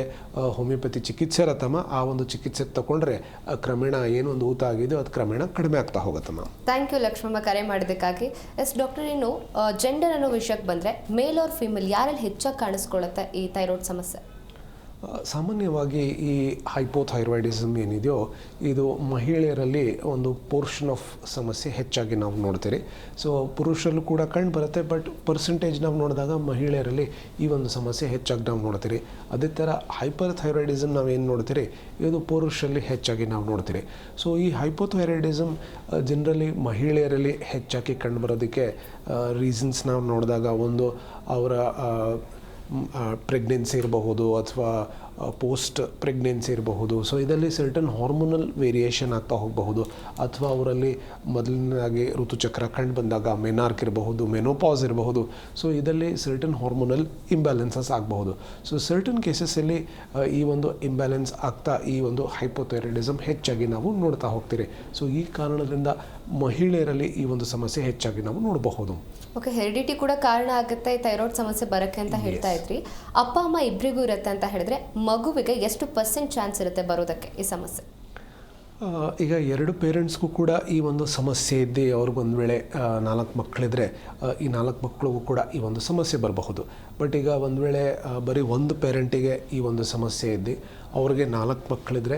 ಹೋಮಿಯೋಪತಿ ಚಿಕಿತ್ಸೆ ಇರತ್ತಮ್ಮ. ಆ ಒಂದು ಚಿಕಿತ್ಸೆ ತಗೊಂಡ್ರೆ ಕ್ರಮೇಣ ಏನೊಂದು ಊತ ಆಗಿದೆಯೋ ಅದು ಕ್ರಮೇಣ ಕಡಿಮೆ ಆಗ್ತಾ ಹೋಗುತ್ತಮ್ಮ. ಥ್ಯಾಂಕ್ ಯು ಲಕ್ಷ್ಮಮ್ಮ ಕರೆ ಮಾಡೋದಕ್ಕಾಗಿ. ಡಾಕ್ಟರ್, ಇನ್ನು ಜೆಂಡರ್ ಅನ್ನೋ ವಿಷಯಕ್ಕೆ ಬಂದರೆ ಮೇಲ್ ಆರ್ ಫಿಮೇಲ್ ಯಾರಲ್ಲಿ ಹೆಚ್ಚಾಗಿ ಕಾಣಿಸ್ಕೊಳ್ಳುತ್ತೆ ಈ ಥೈರಾಯ್ಡ್ ಸಮಸ್ಯೆ? ಸಾಮಾನ್ಯವಾಗಿ ಈ ಹೈಪೋಥೈರಾಯ್ಡಿಸಮ್ ಏನಿದೆಯೋ ಇದು ಮಹಿಳೆಯರಲ್ಲಿ ಒಂದು ಪೋರ್ಷನ್ ಆಫ್ ಸಮಸ್ಯೆ ಹೆಚ್ಚಾಗಿ ನಾವು ನೋಡ್ತೀರಿ. ಸೊ ಪುರುಷರಲ್ಲೂ ಕೂಡ ಕಂಡು ಬರುತ್ತೆ, ಬಟ್ ಪರ್ಸೆಂಟೇಜ್ ನಾವು ನೋಡಿದಾಗ ಮಹಿಳೆಯರಲ್ಲಿ ಈ ಒಂದು ಸಮಸ್ಯೆ ಹೆಚ್ಚಾಗಿ ನಾವು ನೋಡ್ತೀರಿ. ಅದೇ ಥರ ಹೈಪರ್ ಥೈರಾಯ್ಡಿಸಮ್ ನಾವೇನು ನೋಡ್ತೀರಿ ಇದು ಪುರುಷರಲ್ಲಿ ಹೆಚ್ಚಾಗಿ ನಾವು ನೋಡ್ತೀರಿ. ಸೊ ಈ ಹೈಪೋಥೈರಾಯ್ಡಿಸಮ್ ಜನರಲಿ ಮಹಿಳೆಯರಲ್ಲಿ ಹೆಚ್ಚಾಗಿ ಕಂಡು ಬರೋದಕ್ಕೆ ರೀಸನ್ಸ್ ನಾವು ನೋಡಿದಾಗ ಒಂದು ಅವರ ಪ್ರೆಗ್ನೆನ್ಸಿ ಇರಬಹುದು ಅಥವಾ ಪೋಸ್ಟ್ ಪ್ರೆಗ್ನೆನ್ಸಿ ಇರಬಹುದು. ಸೊ ಇದರಲ್ಲಿ ಸರ್ಟನ್ ಹಾರ್ಮೋನಲ್ ವೇರಿಯೇಷನ್ ಆಗ್ತಾ ಹೋಗಬಹುದು, ಅಥವಾ ಅವರಲ್ಲಿ ಮೊದಲನೇದಾಗಿ ಋತುಚಕ್ರ ಕಂಡು ಬಂದಾಗ ಮೆನಾರ್ಕ್ ಇರಬಹುದು, ಮೆನೋಪಾಸ್ ಇರಬಹುದು. ಸೊ ಇದರಲ್ಲಿ ಸರ್ಟನ್ ಹಾರ್ಮೋನಲ್ ಇಂಬ್ಯಾಲೆನ್ಸಸ್ ಆಗಬಹುದು. ಸೊ ಸರ್ಟನ್ ಕೇಸಸ್ಸಲ್ಲಿ ಈ ಒಂದು ಇಂಬ್ಯಾಲೆನ್ಸ್ ಆಗ್ತಾ ಈ ಒಂದು ಹೈಪೋಥೈರಾಯ್ಡಿಸಮ್ ಹೆಚ್ಚಾಗಿ ನಾವು ನೋಡ್ತಾ ಹೋಗ್ತೀರಿ. ಸೊ ಈ ಕಾರಣದಿಂದ ಮಹಿಳೆಯರಲ್ಲಿ ಈ ಒಂದು ಸಮಸ್ಯೆ ಹೆಚ್ಚಾಗಿ ನಾವು ನೋಡಬಹುದು. ಓಕೆ, ಹೆರಿಡಿಟಿ ಕೂಡ ಕಾರಣ ಆಗುತ್ತೆ ಥೈರಾಯ್ಡ್ ಸಮಸ್ಯೆ ಬರೋಕ್ಕೆ ಅಂತ ಹೇಳ್ತಾ ಇದ್ರಿ. ಅಪ್ಪ ಅಮ್ಮ ಇಬ್ಬರಿಗೂ ಇರುತ್ತೆ ಅಂತ ಹೇಳಿದ್ರೆ ಮಗುವಿಗೆ ಎಷ್ಟು % ಚಾನ್ಸ್ ಇರುತ್ತೆ ಬರೋದಕ್ಕೆ ಈ ಸಮಸ್ಯೆ? ಈಗ ಎರಡು ಪೇರೆಂಟ್ಸ್ಗೂ ಕೂಡ ಈ ಒಂದು ಸಮಸ್ಯೆ ಇದ್ದು ಅವ್ರಿಗೊಂದು ವೇಳೆ 4 ಮಕ್ಕಳಿದ್ರೆ ಈ 4 ಮಕ್ಕಳಿಗೂ ಕೂಡ ಈ ಒಂದು ಸಮಸ್ಯೆ ಬರಬಹುದು. ಬಟ್ ಈಗ ಒಂದು ವೇಳೆ ಬರೀ ಒಂದು ಪೇರೆಂಟಿಗೆ ಈ ಒಂದು ಸಮಸ್ಯೆ ಇದ್ದು ಅವ್ರಿಗೆ 4 ಮಕ್ಕಳಿದ್ರೆ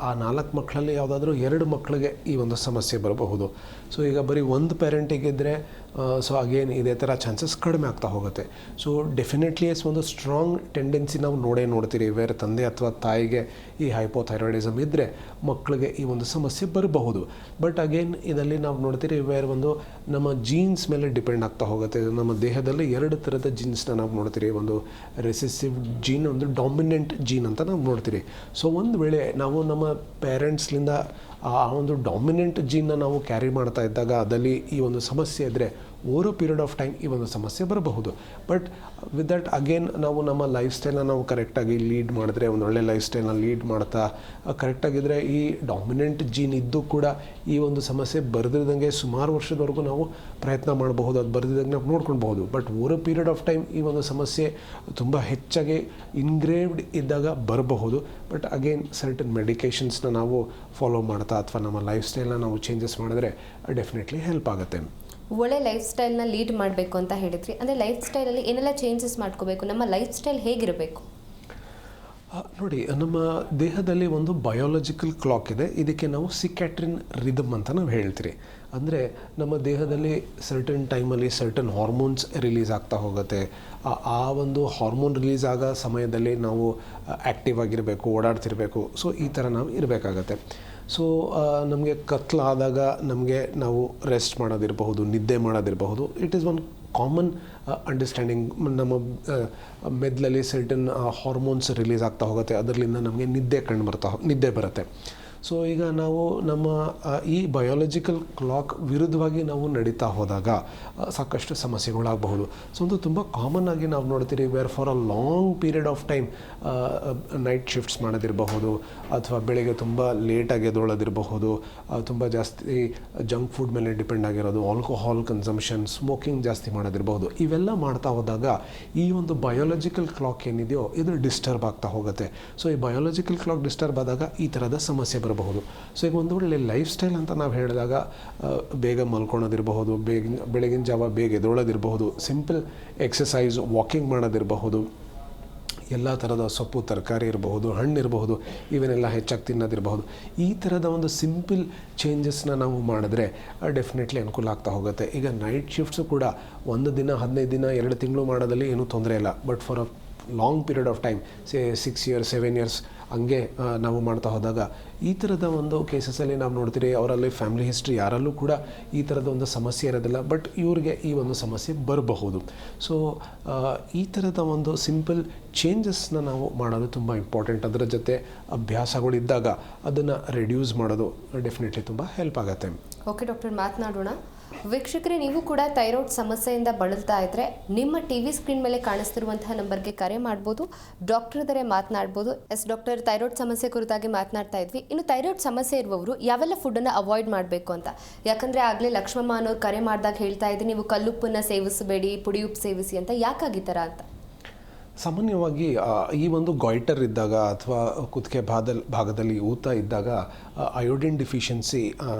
ಆ 4 ಮಕ್ಕಳಲ್ಲಿ ಯಾವುದಾದ್ರೂ 2 ಮಕ್ಕಳಿಗೆ ಈ ಒಂದು ಸಮಸ್ಯೆ ಬರಬಹುದು. ಸೊ ಈಗ ಬರೀ ಒಂದು ಪೇರೆಂಟಿಗಿದ್ದರೆ ಸೊ ಅಗೇನ್ ಇದೇ ಥರ ಚಾನ್ಸಸ್ ಕಡಿಮೆ ಆಗ್ತಾ ಹೋಗುತ್ತೆ. ಸೊ ಡೆಫಿನೆಟ್ಲಿ ಒಂದು ಸ್ಟ್ರಾಂಗ್ ಟೆಂಡೆನ್ಸಿ ನಾವು ನೋಡ್ತೀರಿ. ಬೇರೆ ತಂದೆ ಅಥವಾ ತಾಯಿಗೆ ಈ ಹೈಪೋಥೈರಾಯ್ಡಿಸಮ್ ಇದ್ದರೆ ಮಕ್ಕಳಿಗೆ ಈ ಒಂದು ಸಮಸ್ಯೆ ಬರಬಹುದು. ಬಟ್ ಅಗೇನ್ ಇದರಲ್ಲಿ ನಾವು ನೋಡ್ತೀರಿ ಬೇರೆ ಒಂದು ನಮ್ಮ ಜೀನ್ಸ್ ಮೇಲೆ ಡಿಪೆಂಡ್ ಆಗ್ತಾ ಹೋಗುತ್ತೆ. ನಮ್ಮ ದೇಹದಲ್ಲಿ 2 ಥರದ ಜೀನ್ಸ್ನ ನಾವು ನೋಡ್ತೀರಿ. ಒಂದು ರೆಸೆಸಿವ್ ಜೀನ್, ಒಂದು ಡಾಮಿನೆಂಟ್ ಜೀನ್ ಅಂತ ನಾವು ನೋಡ್ತೀರಿ. ಸೊ ಒಂದು ವೇಳೆ ನಾವು ನಮ್ಮ ಪೇರೆಂಟ್ಸ್ಲಿಂದ ಆ ಒಂದು ಡಾಮಿನೆಂಟ್ ಜೀನ್ನ ನಾವು ಕ್ಯಾರಿ ಮಾಡ್ತಾ ಇದ್ದಾಗ ಅದರಲ್ಲಿ ಈ ಒಂದು ಸಮಸ್ಯೆ ಇದ್ದರೆ over a period of time ಈ ಒಂದು ಸಮಸ್ಯೆ ಬರಬಹುದು. ಬಟ್ ವಿತ್ ದಟ್ ಅಗೇನ್ ನಾವು ನಮ್ಮ ಲೈಫ್ ಸ್ಟೈಲ್ನ ನಾವು ಕರೆಕ್ಟಾಗಿ ಲೀಡ್ ಮಾಡಿದ್ರೆ, ಒಂದು ಒಳ್ಳೆ ಲೈಫ್ ಸ್ಟೈಲ್ನ ಲೀಡ್ ಮಾಡ್ತಾ ಕರೆಕ್ಟಾಗಿದ್ದರೆ ಈ ಡಾಮಿನೆಂಟ್ ಜೀನ್ ಇದ್ದು ಕೂಡ ಈ ಒಂದು ಸಮಸ್ಯೆ ಬರೆದಿದ್ದಂಗೆ ಸುಮಾರು ವರ್ಷದವರೆಗೂ ನಾವು ಪ್ರಯತ್ನ ಮಾಡಬಹುದು, ಅದು ಬರೆದಿದ್ದಂಗೆ ನಾವು ನೋಡ್ಕೊಳ್ಬಹುದು. But over a period of time ಈ ಒಂದು ಸಮಸ್ಯೆ ತುಂಬ ಹೆಚ್ಚಾಗಿ ಇನ್ಗ್ರೇವ್ಡ್ ಇದ್ದಾಗ ಬರಬಹುದು. ಬಟ್ ಅಗೇನ್ ಸರ್ಟನ್ ಮೆಡಿಕೇಷನ್ಸ್ನ ನಾವು ಫಾಲೋ ಮಾಡ್ತಾ ಅಥವಾ ನಮ್ಮ ಲೈಫ್ ಸ್ಟೈಲ್ನ ನಾವು ಚೇಂಜಸ್ ಮಾಡಿದ್ರೆ ಡೆಫಿನೆಟ್ಲಿ ಹೆಲ್ಪ್ ಆಗುತ್ತೆ. ಒಳ್ಳೆ ಲೈಫ್ ಸ್ಟೈಲ್ನ ಲೀಡ್ ಮಾಡಬೇಕು ಅಂತ ಹೇಳಿದ್ರಿ. ಅಂದರೆ ಲೈಫ್ ಸ್ಟೈಲಲ್ಲಿ ಏನೆಲ್ಲ ಚೇಂಜಸ್ ಮಾಡ್ಕೋಬೇಕು, ನಮ್ಮ ಲೈಫ್ ಸ್ಟೈಲ್ ಹೇಗಿರಬೇಕು? ನೋಡಿ, ನಮ್ಮ ದೇಹದಲ್ಲಿ ಒಂದು ಬಯೋಲಾಜಿಕಲ್ ಕ್ಲಾಕ್ ಇದೆ. ಇದಕ್ಕೆ ನಾವು ಸಿಕ್ಯಾಟ್ರಿನ್ ರಿದಮ್ ಅಂತ ನಾವು ಹೇಳ್ತೀರಿ. ಅಂದರೆ ನಮ್ಮ ದೇಹದಲ್ಲಿ ಸರ್ಟನ್ ಟೈಮಲ್ಲಿ ಸರ್ಟನ್ ಹಾರ್ಮೋನ್ಸ್ ರಿಲೀಸ್ ಆಗ್ತಾ ಹೋಗುತ್ತೆ. ಆ ಒಂದು ಹಾರ್ಮೋನ್ ರಿಲೀಸ್ ಆಗೋ ಸಮಯದಲ್ಲಿ ನಾವು ಆ್ಯಕ್ಟಿವ್ ಆಗಿರಬೇಕು, ಓಡಾಡ್ತಿರಬೇಕು. ಸೊ ಈ ಥರ ನಾವು ಇರಬೇಕಾಗತ್ತೆ. ಸೊ ನಮಗೆ ಕತ್ಲಾದಾಗ ನಾವು ರೆಸ್ಟ್ ಮಾಡೋದಿರಬಹುದು, ನಿದ್ದೆ ಮಾಡೋದಿರಬಹುದು. It is one common understanding. ನಮ್ಮ ಮೆದುಳಲ್ಲಿ ಸರ್ಟನ್ ಹಾರ್ಮೋನ್ಸ್ ರಿಲೀಸ್ ಆಗ್ತಾ ಹೋಗುತ್ತೆ, ಅದರಿಂದ ನಮಗೆ ನಿದ್ದೆ ಬರುತ್ತೆ. ಸೊ ಈಗ ನಾವು ನಮ್ಮ ಈ ಬಯೋಲಜಿಕಲ್ ಕ್ಲಾಕ್ ವಿರುದ್ಧವಾಗಿ ನಾವು ನಡೀತಾ ಹೋದಾಗ ಸಾಕಷ್ಟು ಸಮಸ್ಯೆಗಳಾಗಬಹುದು. ಸೊ ಒಂದು ತುಂಬ ಕಾಮನ್ ಆಗಿ ನಾವು ನೋಡ್ತೀರಿ, where for a long period of time night shifts ಮಾಡೋದಿರಬಹುದು, ಅಥವಾ ಬೆಳಗ್ಗೆ ತುಂಬ ಲೇಟಾಗಿ ಎದ್ದೊಳ್ಳೋದಿರಬಹುದು, ತುಂಬ ಜಾಸ್ತಿ ಜಂಕ್ ಫುಡ್ ಮೇಲೆ ಡಿಪೆಂಡ್ ಆಗಿರೋದು, ಆಲ್ಕೋಹಾಲ್ ಕನ್ಸಂಪ್ಷನ್, ಸ್ಮೋಕಿಂಗ್ ಜಾಸ್ತಿ ಮಾಡೋದಿರಬಹುದು. ಇವೆಲ್ಲ ಮಾಡ್ತಾ ಹೋದಾಗ ಈ ಒಂದು ಬಯೋಲಜಿಕಲ್ ಕ್ಲಾಕ್ ಏನಿದೆಯೋ ಇದು ಡಿಸ್ಟರ್ಬ್ ಆಗ್ತಾ ಹೋಗುತ್ತೆ. ಸೊ ಈ ಬಯೋಲಜಿಕಲ್ ಕ್ಲಾಕ್ ಡಿಸ್ಟರ್ಬ್ ಆದಾಗ ಈ ಥರದ ಸಮಸ್ಯೆ ಬರಬಹುದು. ಸೊ ಈಗ ಒಂದು ಒಳ್ಳೆ ಲೈಫ್ ಸ್ಟೈಲ್ ಅಂತ ನಾವು ಹೇಳಿದಾಗ ಬೇಗ ಮಲ್ಕೊಳೋದಿರಬಹುದು, ಬೆಳಗಿನ ಜಾವ ಬೇಗ ಎದ್ದೊಳ್ಳೋದಿರಬಹುದು, ಸಿಂಪಲ್ ಎಕ್ಸಸೈಸ್ ವಾಕಿಂಗ್ ಮಾಡೋದಿರಬಹುದು, ಎಲ್ಲ ಥರದ ಸೊಪ್ಪು ತರಕಾರಿ ಇರಬಹುದು, ಹಣ್ಣು ಇರಬಹುದು, ಇವನ್ನೆಲ್ಲ ಹೆಚ್ಚಾಗಿ ತಿನ್ನೋದಿರಬಹುದು. ಈ ಥರದ ಒಂದು ಸಿಂಪಲ್ ಚೇಂಜಸ್ನ ನಾವು ಮಾಡಿದ್ರೆ ಡೆಫಿನೆಟ್ಲಿ ಅನುಕೂಲ ಆಗ್ತಾ ಹೋಗುತ್ತೆ. ಈಗ ನೈಟ್ ಶಿಫ್ಟ್ಸು ಕೂಡ 1 ದಿನ 15 ದಿನ 2 ತಿಂಗಳು ಮಾಡೋದಲ್ಲಿ ಏನೂ ತೊಂದರೆ ಇಲ್ಲ. But for a long period of time, 6 years 7 years ಹಂಗೆ ನಾವು ಮಾಡ್ತಾ ಹೋದಾಗ ಈ ಥರದ ಒಂದು ಕೇಸಸಲ್ಲಿ ನಾವು ನೋಡ್ತೀರಿ, ಅವರಲ್ಲಿ ಫ್ಯಾಮಿಲಿ ಹಿಸ್ಟ್ರಿ ಯಾರಲ್ಲೂ ಕೂಡ ಈ ಥರದ ಒಂದು ಸಮಸ್ಯೆ ಇರೋದಿಲ್ಲ, ಬಟ್ ಇವ್ರಿಗೆ ಈ ಒಂದು ಸಮಸ್ಯೆ ಬರಬಹುದು. ಸೊ ಈ ಥರದ ಒಂದು ಸಿಂಪಲ್ ಚೇಂಜಸ್ನ ನಾವು ಮಾಡೋದು ತುಂಬ ಇಂಪಾರ್ಟೆಂಟ್. ಅದರ ಜೊತೆ ಅಭ್ಯಾಸಗಳಿದ್ದಾಗ ಅದನ್ನು ರೆಡ್ಯೂಸ್ ಮಾಡೋದು ಡೆಫಿನೆಟ್ಲಿ ತುಂಬ ಹೆಲ್ಪ್ ಆಗುತ್ತೆ. ಓಕೆ ಡಾಕ್ಟರ್, ಮಾತನಾಡೋಣ. ವೀಕ್ಷಕರೇ, ನೀವು ಕೂಡ ಥೈರಾಯ್ಡ್ ಸಮಸ್ಯೆಯಿಂದ ಬಳಲ್ತಾ ಇದ್ರೆ ನಿಮ್ಮ ಟಿವಿ ಸ್ಕ್ರೀನ್ ಮೇಲೆ ಕಾಣಿಸ್ತಿರುವಂತಹ ನಂಬರ್ಗೆ ಕರೆ ಮಾಡ್ಬೋದು. ಡಾಕ್ಟರ್ ಇದ್ದಾರೆ, ಮಾತನಾಡ್ಬೋದು. ಎಸ್ ಡಾಕ್ಟರ್, ಥೈರಾಯ್ಡ್ ಸಮಸ್ಯೆ ಕುರಿತಾಗಿ ಮಾತನಾಡ್ತಾ ಇದ್ವಿ. ಇನ್ನು ಥೈರಾಯ್ಡ್ ಸಮಸ್ಯೆ ಇರುವವರು ಯಾವೆಲ್ಲ ಫುಡ್ಡನ್ನು ಅವಾಯ್ಡ್ ಮಾಡಬೇಕು ಅಂತ, ಯಾಕಂದರೆ ಆಗಲೇ ಲಕ್ಷ್ಮಮ್ಮ ಅನ್ನೋರು ಕರೆ ಮಾಡಿದಾಗ ಹೇಳ್ತಾ ಇದ್ರಿ, ನೀವು ಕಲ್ಲುಪ್ಪನ್ನು ಸೇವಿಸಬೇಡಿ, ಪುಡಿಯುಪ್ಪು ಸೇವಿಸಿ ಅಂತ. ಯಾಕಾಗಿ ಥರ ಅಂತ? ಸಾಮಾನ್ಯವಾಗಿ ಈ ಒಂದು ಗಾಯ್ಟರ್ ಇದ್ದಾಗ ಅಥವಾ ಕುತ್ತಿಗೆ ಭಾಗದಲ್ಲಿ ಊತ ಇದ್ದಾಗ ಅಯೋಡಿನ್ ಡಿಫಿಷಿಯನ್ಸಿ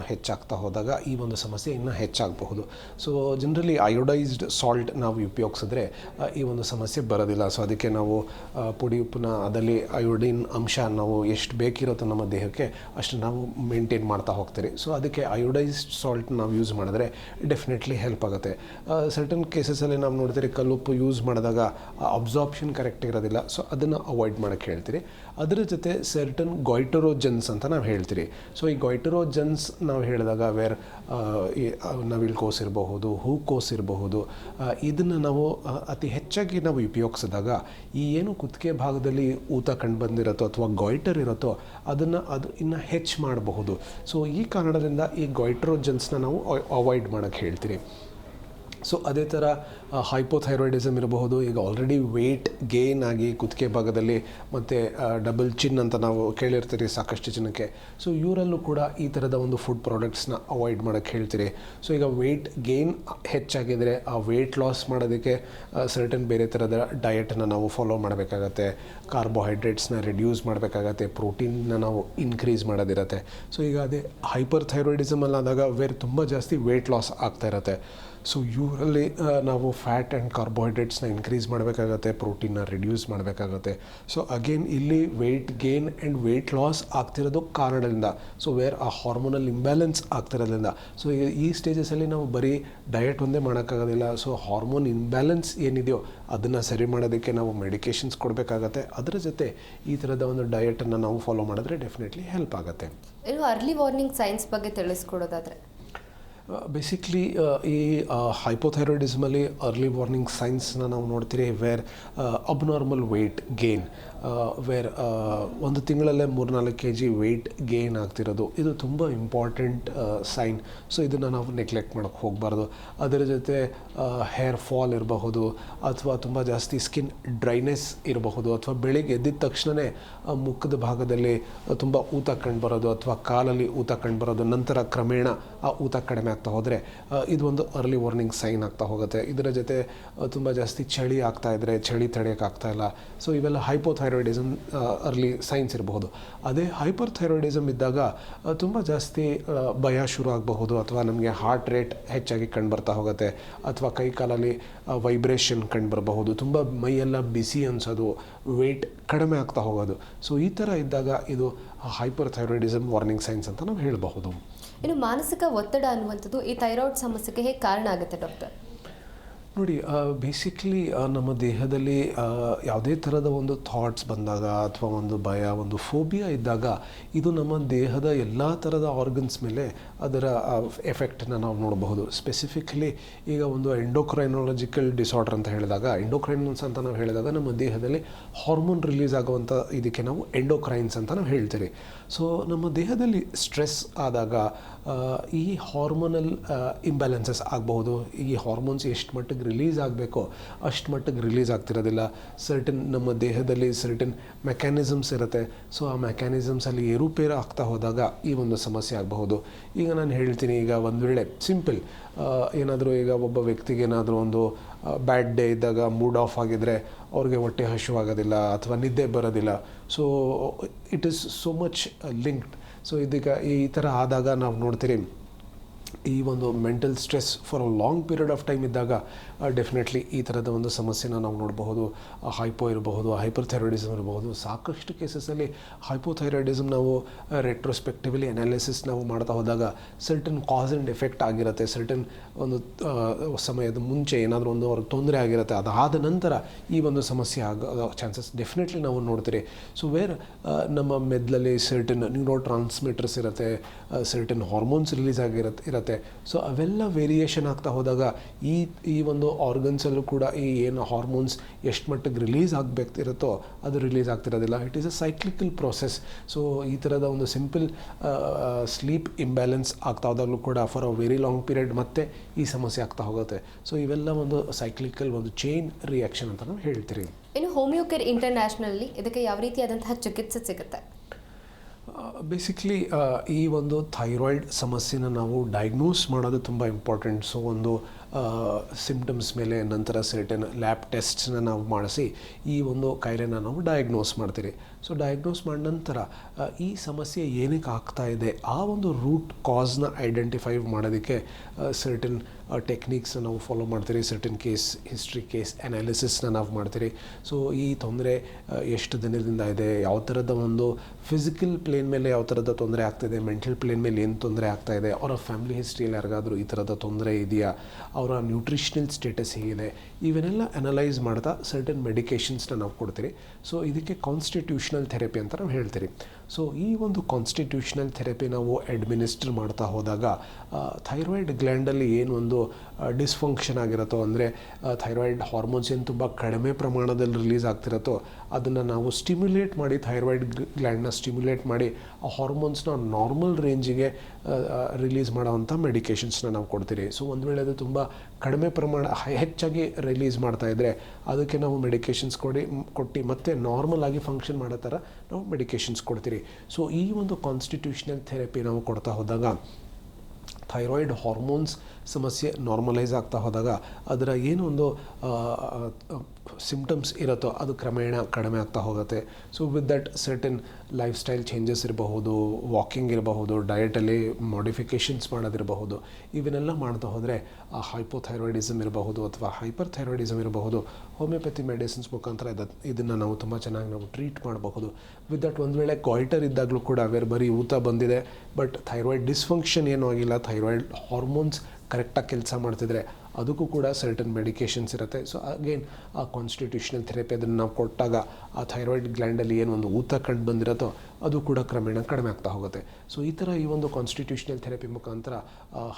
ಹೆಚ್ಚಾಗ್ತಾ ಹೋದಾಗ ಈ ಒಂದು ಸಮಸ್ಯೆ ಇನ್ನೂ ಹೆಚ್ಚಾಗಬಹುದು. ಸೊ ಜನರಲಿ ಅಯೋಡೈಸ್ಡ್ ಸಾಲ್ಟ್ ನಾವು ಉಪಯೋಗಿಸಿದ್ರೆ ಈ ಒಂದು ಸಮಸ್ಯೆ ಬರೋದಿಲ್ಲ. ಸೊ ಅದಕ್ಕೆ ನಾವು ಪುಡಿ ಉಪ್ಪನ್ನ ಅದರಲ್ಲಿ ಅಯೋಡಿನ್ ಅಂಶ ನಾವು ಎಷ್ಟು ಬೇಕಿರುತ್ತೋ ನಮ್ಮ ದೇಹಕ್ಕೆ ಅಷ್ಟು ನಾವು ಮೇಂಟೈನ್ ಮಾಡ್ತಾ ಹೋಗ್ತೀರಿ. ಸೊ ಅದಕ್ಕೆ ಅಯೋಡೈಸ್ಡ್ ಸಾಲ್ಟ್ ನಾವು ಯೂಸ್ ಮಾಡಿದ್ರೆ ಡೆಫಿನೆಟ್ಲಿ ಹೆಲ್ಪ್ ಆಗುತ್ತೆ. ಸರ್ಟನ್ ಕೇಸಸಲ್ಲಿ ನಾವು ನೋಡ್ತೀರಿ, ಕಲ್ಲುಪ್ಪು ಯೂಸ್ ಮಾಡಿದಾಗ ಅಬ್ಸಾರ್ಪ್ಷನ್ ಕರೆಕ್ಟ್ ಇರೋದಿಲ್ಲ. ಸೊ ಅದನ್ನು ಅವಾಯ್ಡ್ ಮಾಡೋಕ್ಕೆ ಹೇಳ್ತೀರಿ. ಅದರ ಜೊತೆ ಸರ್ಟನ್ ಗಾಯ್ಟರೋಜನ್ಸ್ ಅಂತ ನಾವು ಹೇಳ್ತೀರಿ. ಸೊ ಈ ಗಾಯ್ಟರೋಜನ್ಸ್ ನಾವು ಹೇಳಿದಾಗ ವೇರ್ ನವಿಲ್ಕೋಸ್ ಇರಬಹುದು, ಹೂಕೋಸ್ ಇರಬಹುದು, ಇದನ್ನು ನಾವು ಅತಿ ಹೆಚ್ಚಾಗಿ ನಾವು ಉಪಯೋಗಿಸಿದಾಗ ಈ ಏನು ಕುತ್ತಿಗೆ ಭಾಗದಲ್ಲಿ ಊತ ಕಂಡು ಬಂದಿರುತ್ತೋ ಅಥವಾ ಗಾಯ್ಟರ್ ಇರುತ್ತೋ ಅದು ಇನ್ನು ಹೆಚ್ಚು ಮಾಡಬಹುದು. ಸೊ ಈ ಕಾರಣದಿಂದ ಈ ಗಾಯ್ಟರೋಜನ್ಸ್ನ ನಾವು ಅವಾಯ್ಡ್ ಮಾಡೋಕ್ಕೆ ಹೇಳ್ತೀರಿ. ಸೊ ಅದೇ ಥರ ಹೈಪೋಥೈರಾಯ್ಡಿಸಮ್ ಇರಬಹುದು. ಈಗ ಆಲ್ರೆಡಿ ವೆಯ್ಟ್ ಗೇನ್ ಆಗಿ ಕುತ್ತಿಗೆ ಭಾಗದಲ್ಲಿ ಮತ್ತು ಡಬಲ್ ಚಿನ್ ಅಂತ ನಾವು ಕೇಳಿರ್ತೀರಿ ಸಾಕಷ್ಟು ಜನಕ್ಕೆ. ಸೊ ಇವರಲ್ಲೂ ಕೂಡ ಈ ಥರದ ಒಂದು ಫುಡ್ ಪ್ರಾಡಕ್ಟ್ಸ್ನ ಅವಾಯ್ಡ್ ಮಾಡೋಕ್ಕೆ ಹೇಳ್ತೀರಿ. ಸೊ ಈಗ ವೆಯ್ಟ್ ಗೇನ್ ಹೆಚ್ಚಾಗಿದ್ದರೆ ಆ ವೆಯ್ಟ್ ಲಾಸ್ ಮಾಡೋದಕ್ಕೆ ಸರ್ಟನ್ ಬೇರೆ ಥರದ ಡಯಟನ್ನು ನಾವು ಫಾಲೋ ಮಾಡಬೇಕಾಗತ್ತೆ. ಕಾರ್ಬೋಹೈಡ್ರೇಟ್ಸ್ನ ರಿಡ್ಯೂಸ್ ಮಾಡಬೇಕಾಗತ್ತೆ, ಪ್ರೋಟೀನ್ನ ನಾವು ಇನ್ಕ್ರೀಸ್ ಮಾಡೋದಿರತ್ತೆ. ಸೊ ಈಗ ಅದೇ ಹೈಪರ್ ಥೈರಾಯ್ಡಿಸಮ್ ಅಲ್ಲಾದಾಗ ವೇರ್ ತುಂಬ ಜಾಸ್ತಿ ವೆಯ್ಟ್ ಲಾಸ್ ಆಗ್ತಾ ಇರತ್ತೆ. ಸೊ ಇವರಲ್ಲಿ ನಾವು ಫ್ಯಾಟ್ ಆ್ಯಂಡ್ ಕಾರ್ಬೋಹೈಡ್ರೇಟ್ಸ್ನ ಇನ್ಕ್ರೀಸ್ ಮಾಡಬೇಕಾಗತ್ತೆ, ಪ್ರೋಟೀನ್ನ ರಿಡ್ಯೂಸ್ ಮಾಡಬೇಕಾಗತ್ತೆ. ಸೊ ಅಗೇನ್ ಇಲ್ಲಿ weight gain and weight loss ಆಗ್ತಿರೋದು ಕಾರಣದಿಂದ, ಸೊ ವೇರ್ ಆ ಹಾರ್ಮೋನಲ್ ಇಂಬ್ಯಾಲೆನ್ಸ್ ಆಗ್ತಿರೋದ್ರಿಂದ. ಸೊ ಈ ಸ್ಟೇಜಸಲ್ಲಿ ನಾವು ಬರೀ ಡಯಟ್ ಒಂದೇ ಮಾಡೋಕ್ಕಾಗೋದಿಲ್ಲ. ಸೊ ಹಾರ್ಮೋನ್ ಇಂಬ್ಯಾಲೆನ್ಸ್ ಏನಿದೆಯೋ ಅದನ್ನು ಸರಿ ಮಾಡೋದಕ್ಕೆ ನಾವು ಮೆಡಿಕೇಷನ್ಸ್ ಕೊಡಬೇಕಾಗತ್ತೆ. ಅದರ ಜೊತೆ ಈ ಥರದ ಒಂದು ಡಯಟನ್ನು ನಾವು ಫಾಲೋ ಮಾಡಿದ್ರೆ ಡೆಫಿನೆಟ್ಲಿ ಹೆಲ್ಪ್ ಆಗುತ್ತೆ. ಇನ್ನು ಅರ್ಲಿ ವಾರ್ನಿಂಗ್ ಸೈನ್ಸ್ ಬಗ್ಗೆ ತಿಳಿಸ್ಕೊಡೋದಾದರೆ? ಬೇಸಿಕ್ಲಿ ಈ ಹೈಪೋಥೈರಾಯ್ಡಿಸಮಲ್ಲಿ ಅರ್ಲಿ ವಾರ್ನಿಂಗ್ ಸೈನ್ಸ್ನ ನಾವು ನೋಡ್ತೀರಿ. Where abnormal weight gain, where 1 ತಿಂಗಳಲ್ಲೇ 3-4 kg ವೆಯ್ಟ್ ಗೇನ್ ಆಗ್ತಿರೋದು, ಇದು ತುಂಬ ಇಂಪಾರ್ಟೆಂಟ್ ಸೈನ್. ಸೊ ಇದನ್ನು ನಾವು ನೆಗ್ಲೆಕ್ಟ್ ಮಾಡೋಕ್ಕೆ ಹೋಗಬಾರ್ದು. ಅದರ ಜೊತೆ ಹೇರ್ ಫಾಲ್ ಇರಬಹುದು, ಅಥವಾ ತುಂಬ ಜಾಸ್ತಿ ಸ್ಕಿನ್ ಡ್ರೈನೆಸ್ ಇರಬಹುದು, ಅಥವಾ ಬೆಳಿಗ್ಗೆ ಎದ್ದಿದ ತಕ್ಷಣವೇ ಮುಖದ ಭಾಗದಲ್ಲಿ ತುಂಬ ಊತ ಕಂಡುಬರೋದು, ಅಥವಾ ಕಾಲಲ್ಲಿ ಊತ ಕಂಡುಬರೋದು, ನಂತರ ಕ್ರಮೇಣ ಆ ಊತ ಕಡಿಮೆ ಆಗ್ತಾ ಹೋದರೆ ಇದು ಒಂದು ಅರ್ಲಿ ವಾರ್ನಿಂಗ್ ಸೈನ್ ಆಗ್ತಾ ಹೋಗುತ್ತೆ. ಇದರ ಜೊತೆ ತುಂಬ ಜಾಸ್ತಿ ಚಳಿ ಆಗ್ತಾ ಇದ್ದರೆ ಚಳಿ ತಡೆಯೋಕ್ಕಾಗ್ತಾ ಇಲ್ಲ. ಸೊ ಇವೆಲ್ಲ ಹೈಪೋಥೈರಾಯ್ಡಿಸಮ್ ಅರ್ಲಿ ಸೈನ್ಸ್ ಇರಬಹುದು. ಅದೇ ಹೈಪರ್ ಥೈರಾಯ್ಡಿಸಮ್ ಇದ್ದಾಗ ತುಂಬ ಜಾಸ್ತಿ ಭಯ ಶುರು ಆಗಬಹುದು, ಅಥವಾ ನಮಗೆ ಹಾರ್ಟ್ ರೇಟ್ ಹೆಚ್ಚಾಗಿ ಕಂಡುಬರ್ತಾ ಹೋಗುತ್ತೆ, ಅಥವಾ ಕೈ ಕಾಲಲ್ಲಿ ವೈಬ್ರೇಷನ್ ಕಂಡುಬರಬಹುದು, ತುಂಬ ಮೈಯೆಲ್ಲ ಬಿಸಿ ಅನಿಸೋದು, ವೆಯ್ಟ್ ಕಡಿಮೆ ಆಗ್ತಾ ಹೋಗೋದು. ಸೊ ಈ ಥರ ಇದ್ದಾಗ ಇದು ಹೈಪರ್ ಥೈರಾಯ್ಡಿಸಮ್ ವಾರ್ನಿಂಗ್ ಸೈನ್ಸ್ ಅಂತ ನಾವು ಹೇಳಬಹುದು. ಇನ್ನು ಮಾನಸಿಕ ಒತ್ತಡ ಅನ್ನುವಂಥದ್ದು ಈ ಥೈರಾಯ್ಡ್ ಸಮಸ್ಯೆಗೆ ಹೇಗೆ ಕಾರಣ ಆಗುತ್ತೆ ಡಾಕ್ಟರ್? ನೋಡಿ, ಬೇಸಿಕ್ಲಿ ನಮ್ಮ ದೇಹದಲ್ಲಿ ಯಾವುದೇ ಥರದ ಒಂದು ಥಾಟ್ಸ್ ಬಂದಾಗ ಅಥವಾ ಒಂದು ಭಯ, ಒಂದು ಫೋಬಿಯಾ ಇದ್ದಾಗ ಇದು ನಮ್ಮ ದೇಹದ ಎಲ್ಲ ಥರದ ಆರ್ಗನ್ಸ್ ಮೇಲೆ ಅದರ ಎಫೆಕ್ಟನ್ನು ನಾವು ನೋಡಬಹುದು. ಸ್ಪೆಸಿಫಿಕಲಿ ಈಗ ಒಂದು ಎಂಡೋಕ್ರೈನಾಲಜಿಕಲ್ ಡಿಸಾರ್ಡರ್ ಅಂತ ಹೇಳಿದಾಗ, ಎಂಡೋಕ್ರೈನ್ಸ್ ಅಂತ ನಾವು ಹೇಳಿದಾಗ ನಮ್ಮ ದೇಹದಲ್ಲಿ ಹಾರ್ಮೋನ್ ರಿಲೀಸ್ ಆಗುವಂಥ ಇದಕ್ಕೆ ನಾವು ಎಂಡೋಕ್ರೈನ್ಸ್ ಅಂತ ನಾವು ಹೇಳ್ತೀವಿ. ಸೊ ನಮ್ಮ ದೇಹದಲ್ಲಿ ಸ್ಟ್ರೆಸ್ ಆದಾಗ ಈ ಹಾರ್ಮೋನಲ್ ಇಂಬ್ಯಾಲೆನ್ಸಸ್ ಆಗಬಹುದು. ಈ ಹಾರ್ಮೋನ್ಸ್ ಎಷ್ಟು ಮಟ್ಟಿಗೆ ರಿಲೀಸ್ ಆಗಬೇಕೋ ಅಷ್ಟು ಮಟ್ಟಿಗೆ ರಿಲೀಸ್ ಆಗ್ತಿರೋದಿಲ್ಲ. ನಮ್ಮ ದೇಹದಲ್ಲಿ ಸರ್ಟನ್ ಮೆಕ್ಯಾನಿಸಮ್ಸ್ ಇರುತ್ತೆ. ಸೊ ಆ ಮೆಕ್ಯಾನಿಸಮ್ಸಲ್ಲಿ ಏರುಪೇರು ಆಗ್ತಾ ಹೋದಾಗ ಈ ಒಂದು ಸಮಸ್ಯೆ ಆಗಬಹುದು. ಈಗ ನಾನು ಹೇಳ್ತೀನಿ, ಈಗ ಒಂದು ವೇಳೆ ಸಿಂಪಲ್ ಏನಾದರೂ ಈಗ ಒಬ್ಬ ವ್ಯಕ್ತಿಗೆ ಏನಾದರೂ ಒಂದು ಬ್ಯಾಡ್ ಡೇ ಇದ್ದಾಗ ಮೂಡ್ ಆಫ್ ಆಗಿದ್ದರೆ ಅವ್ರಿಗೆ ಹೊಟ್ಟೆ ಹಸಿವಾಗೋದಿಲ್ಲ ಅಥವಾ ನಿದ್ದೆ ಬರೋದಿಲ್ಲ. So it is so much linked. So ಇದೀಗ ಈ ಥರ ಆದಾಗ ನಾವು ನೋಡ್ತೀರಿ, ಈ ಒಂದು mental stress for a long period of time ಇದ್ದಾಗ ಡೆಫಿನೆಟ್ಲಿ ಈ ಥರದ ಒಂದು ಸಮಸ್ಯೆನ ನಾವು ನೋಡಬಹುದು. ಹೈಪೋ ಇರಬಹುದು, ಹೈಪರ್ಥೈರಾಯ್ಡಿಸಮ್ ಇರಬಹುದು. ಸಾಕಷ್ಟು ಕೇಸಸಲ್ಲಿ ಹೈಪೋಥೈರಾಯ್ಡಿಸಮ್ ನಾವು ರೆಟ್ರೋಸ್ಪೆಕ್ಟಿವ್ಲಿ ಅನಾಲಿಸಿಸ್ ನಾವು ಮಾಡ್ತಾ ಹೋದಾಗ ಸರ್ಟನ್ ಕಾಸ್ ಆ್ಯಂಡ್ ಎಫೆಕ್ಟ್ ಆಗಿರುತ್ತೆ. ಸರ್ಟನ್ ಒಂದು ಸಮಯದ ಮುಂಚೆ ಏನಾದರೂ ಒಂದು ಅವ್ರಿಗೆ ತೊಂದರೆ ಆಗಿರುತ್ತೆ, ಅದಾದ ನಂತರ ಈ ಒಂದು ಸಮಸ್ಯೆ ಆಗೋ ಚಾನ್ಸಸ್ ಡೆಫಿನೆಟ್ಲಿ ನಾವು ನೋಡ್ತೀರಿ. ಸೊ ವೇರ್ ನಮ್ಮ ಮೆದುಳಲ್ಲಿ ಸರ್ಟನ್ ನ್ಯೂರೋ ಟ್ರಾನ್ಸ್ಮಿಟರ್ಸ್ ಇರುತ್ತೆ, ಸರ್ಟನ್ ಹಾರ್ಮೋನ್ಸ್ ರಿಲೀಸ್ ಇರುತ್ತೆ. ಸೊ ಅವೆಲ್ಲ ವೇರಿಯೇಷನ್ ಆಗ್ತಾ ಹೋದಾಗ ಈ ಒಂದು ಆರ್ಗನ್ಸಲ್ಲೂ ಕೂಡ ಈ ಏನು ಹಾರ್ಮೋನ್ಸ್ ಎಷ್ಟು ಮಟ್ಟಿಗೆ ರಿಲೀಸ್ ಆಗಬೇಕಿರುತ್ತೋ ಅದು ರಿಲೀಸ್ ಆಗ್ತಿರೋದಿಲ್ಲ. It is a cyclical process. So ಈ ಥರದ ಒಂದು ಸಿಂಪಲ್ ಸ್ಲೀಪ್ ಇಂಬ್ಯಾಲೆನ್ಸ್ ಆಗ್ತಾ ಹೋದಾಗಲೂ ಕೂಡ for a very long period ಮತ್ತೆ ಈ ಸಮಸ್ಯೆ ಆಗ್ತಾ ಹೋಗುತ್ತೆ. ಸೊ ಇವೆಲ್ಲ ಒಂದು ಸೈಕ್ಲಿಕಲ್ ಒಂದು ಚೈನ್ ರಿಯಾಕ್ಷನ್ ಅಂತ ನಾವು ಹೇಳ್ತೀರಿ. ಇನ್ನು ಹೋಮಿಯೋಕೇರ್ ಇಂಟರ್ನ್ಯಾಷನಲ್ಲಿ ಇದಕ್ಕೆ ಯಾವ ರೀತಿಯಾದಂತಹ ಚಿಕಿತ್ಸೆ ಸಿಗುತ್ತೆ? ಬೇಸಿಕ್ಲಿ ಈ ಒಂದು ಥೈರಾಯ್ಡ್ ಸಮಸ್ಯೆನ ನಾವು ಡಯಾಗ್ನೋಸ್ ಮಾಡೋದು ತುಂಬ ಇಂಪಾರ್ಟೆಂಟ್. ಸೊ ಒಂದು ಸಿಂಪ್ಟಮ್ಸ್ ಮೇಲೆ ನಂತರ ಸರ್ಟನ್ ಲ್ಯಾಬ್ ಟೆಸ್ಟ್ನ ನಾವು ಮಾಡಿಸಿ ಈ ಒಂದು ಕಾಯಿಲೆನ ನಾವು ಡಯಾಗ್ನೋಸ್ ಮಾಡ್ತೀರಿ. ಸೊ ಡಯಾಗ್ನೋಸ್ ಮಾಡಿದ ನಂತರ ಈ ಸಮಸ್ಯೆ ಏನಕ್ಕೆ ಆಗ್ತಾ ಇದೆ, ಆ ಒಂದು ರೂಟ್ ಕಾಸ್ನ ಐಡೆಂಟಿಫೈ ಮಾಡೋದಕ್ಕೆ ಸರ್ಟನ್ ಟೆಕ್ನಿಕ್ಸ್ನ ನಾವು ಫಾಲೋ ಮಾಡ್ತೀರಿ. ಸರ್ಟನ್ ಕೇಸ್ ಹಿಸ್ಟ್ರಿ, ಕೇಸ್ ಅನಾಲಿಸಿಸ್ನ ನಾವು ಮಾಡ್ತೀರಿ. ಸೊ ಈ ತೊಂದರೆ ಎಷ್ಟು ದಿನದಿಂದ ಇದೆ, ಯಾವ ಥರದ ಒಂದು ಫಿಸಿಕಲ್ ಪ್ಲೇನ್ ಮೇಲೆ ಯಾವ ಥರದ ತೊಂದರೆ ಆಗ್ತಾಯಿದೆ, ಮೆಂಟಲ್ ಪ್ಲೇನ್ ಮೇಲೆ ಏನು ತೊಂದರೆ ಆಗ್ತಾಯಿದೆ, ಅವರ ಫ್ಯಾಮಿಲಿ ಹಿಸ್ಟ್ರಿಯಲ್ಲಿ ಯಾರಿಗಾದರೂ ಈ ಥರದ ತೊಂದರೆ ಇದೆಯಾ, ಅವರ ನ್ಯೂಟ್ರಿಷನಲ್ ಸ್ಟೇಟಸ್ ಹೇಗಿದೆ, ಇವನ್ನೆಲ್ಲ ಅನಲೈಸ್ ಮಾಡ್ತಾ ಸರ್ಟನ್ ಮೆಡಿಕೇಷನ್ಸ್ನ ನಾವು ಕೊಡ್ತೀರಿ. ಸೊ ಇದಕ್ಕೆ ಕಾನ್ಸ್ಟಿಟ್ಯೂಷನಲ್ ಥೆರಪಿ ಅಂತ ನಾವು ಹೇಳ್ತೀರಿ. ಸೊ ಈ ಒಂದು ಕಾನ್ಸ್ಟಿಟ್ಯೂಷನಲ್ ಥೆರಪಿ ನಾವು ಅಡ್ಮಿನಿಸ್ಟರ್ ಮಾಡ್ತಾ ಹೋದಾಗ ಥೈರಾಯ್ಡ್ ಗ್ಲ್ಯಾಂಡಲ್ಲಿ ಏನು ಒಂದು ಡಿಸ್ಫಂಕ್ಷನ್ ಆಗಿರುತ್ತೋ, ಅಂದರೆ ಥೈರಾಯ್ಡ್ ಹಾರ್ಮೋನ್ಸ್ ಏನು ತುಂಬ ಕಡಿಮೆ ಪ್ರಮಾಣದಲ್ಲಿ ರಿಲೀಸ್ ಆಗ್ತಿರುತ್ತೋ ಅದನ್ನು ನಾವು ಸ್ಟಿಮ್ಯುಲೇಟ್ ಮಾಡಿ, ಥೈರಾಯ್ಡ್ ಗ್ಲ್ಯಾಂಡ್ನ ಸ್ಟಿಮ್ಯುಲೇಟ್ ಮಾಡಿ ಆ ಹಾರ್ಮೋನ್ಸ್ನ ನಾರ್ಮಲ್ ರೇಂಜಿಗೆ ರಿಲೀಸ್ ಮಾಡೋವಂಥ ಮೆಡಿಕೇಷನ್ಸ್ನ ನಾವು ಕೊಡ್ತೀರಿ. ಸೊ ಒಂದು ವೇಳೆ ಅದು ತುಂಬ ಕಡಿಮೆ ಪ್ರಮಾಣ ಹೆಚ್ಚಾಗಿ ರಿಲೀಸ್ ಮಾಡ್ತಾಯಿದ್ರೆ ಅದಕ್ಕೆ ನಾವು ಮೆಡಿಕೇಷನ್ಸ್ ಕೊಟ್ಟು ಮತ್ತೆ ನಾರ್ಮಲ್ ಆಗಿ ಫಂಕ್ಷನ್ ಮಾಡೋ ಥರ ನಾವು ಮೆಡಿಕೇಷನ್ಸ್ ಕೊಡ್ತೀರಿ. ಸೊ ಈ ಒಂದು ಕಾನ್ಸ್ಟಿಟ್ಯೂಷನಲ್ ಥೆರಪಿ ನಾವು ಕೊಡ್ತಾ ಹೋದಾಗ ಥೈರಾಯ್ಡ್ ಹಾರ್ಮೋನ್ಸ್ ಸಮಸ್ಯೆ ನಾರ್ಮಲೈಸ್ ಆಗ್ತಾ ಹೋದಾಗ ಅದರ ಏನೊಂದು ಸಿಂಪ್ಟಮ್ಸ್ ಇರುತ್ತೋ ಅದು ಕ್ರಮೇಣ ಕಡಿಮೆ ಆಗ್ತಾ ಹೋಗುತ್ತೆ. So with that certain life style changes ಇರಬಹುದು, ವಾಕಿಂಗ್ ಇರಬಹುದು, ಡಯಟಲ್ಲಿ ಮಾಡಿಫಿಕೇಷನ್ಸ್ ಮಾಡೋದಿರಬಹುದು. ಇವನ್ನೆಲ್ಲ ಮಾಡ್ತಾ ಹೋದರೆ ಆ ಹೈಪೋಥೈರಾಯ್ಡಿಸಮ್ ಇರಬಹುದು ಅಥವಾ ಹೈಪರ್ ಥೈರಾಯ್ಡಿಸಮ್ ಇರಬಹುದು, ಹೋಮಿಯೋಪತಿ ಮೆಡಿಸಿನ್ಸ್ ಮುಖಾಂತರ ಇದನ್ನು ನಾವು ತುಂಬ ಚೆನ್ನಾಗಿ ನಾವು ಟ್ರೀಟ್ ಮಾಡಬಹುದು. ವಿತ್ ದಟ್ ಒಂದು ವೇಳೆ ಗಾಯ್ಟರ್ ಇದ್ದಾಗಲೂ ಕೂಡ ಬರೀ ಊತ ಬಂದಿದೆ ಬಟ್ ಥೈರಾಯ್ಡ್ ಡಿಸ್ಫಂಕ್ಷನ್ ಏನೂ ಆಗಿಲ್ಲ, ಥೈರಾಯ್ಡ್ ಹಾರ್ಮೋನ್ಸ್ ಕರೆಕ್ಟಾಗಿ ಕೆಲಸ ಮಾಡ್ತಿದ್ರೆ ಅದಕ್ಕೂ ಕೂಡ ಸರ್ಟನ್ ಮೆಡಿಕೇಷನ್ಸ್ ಇರುತ್ತೆ. ಸೊ ಅಗೇನ್ ಆ ಕಾನ್ಸ್ಟಿಟ್ಯೂಷನಲ್ ಥೆರಪಿ ಅದನ್ನು ನಾವು ಕೊಟ್ಟಾಗ ಆ ಥೈರಾಯ್ಡ್ ಗ್ಲ್ಯಾಂಡಲ್ಲಿ ಏನು ಒಂದು ಊತ ಕಂಡು ಬಂದಿರುತ್ತೋ ಅದು ಕೂಡ ಕ್ರಮೇಣ ಕಡಿಮೆ ಆಗ್ತಾ ಹೋಗುತ್ತೆ. ಸೊ ಈ ಥರ ಈ ಒಂದು ಕಾನ್ಸ್ಟಿಟ್ಯೂಷನಲ್ ಥೆರಪಿ ಮುಖಾಂತರ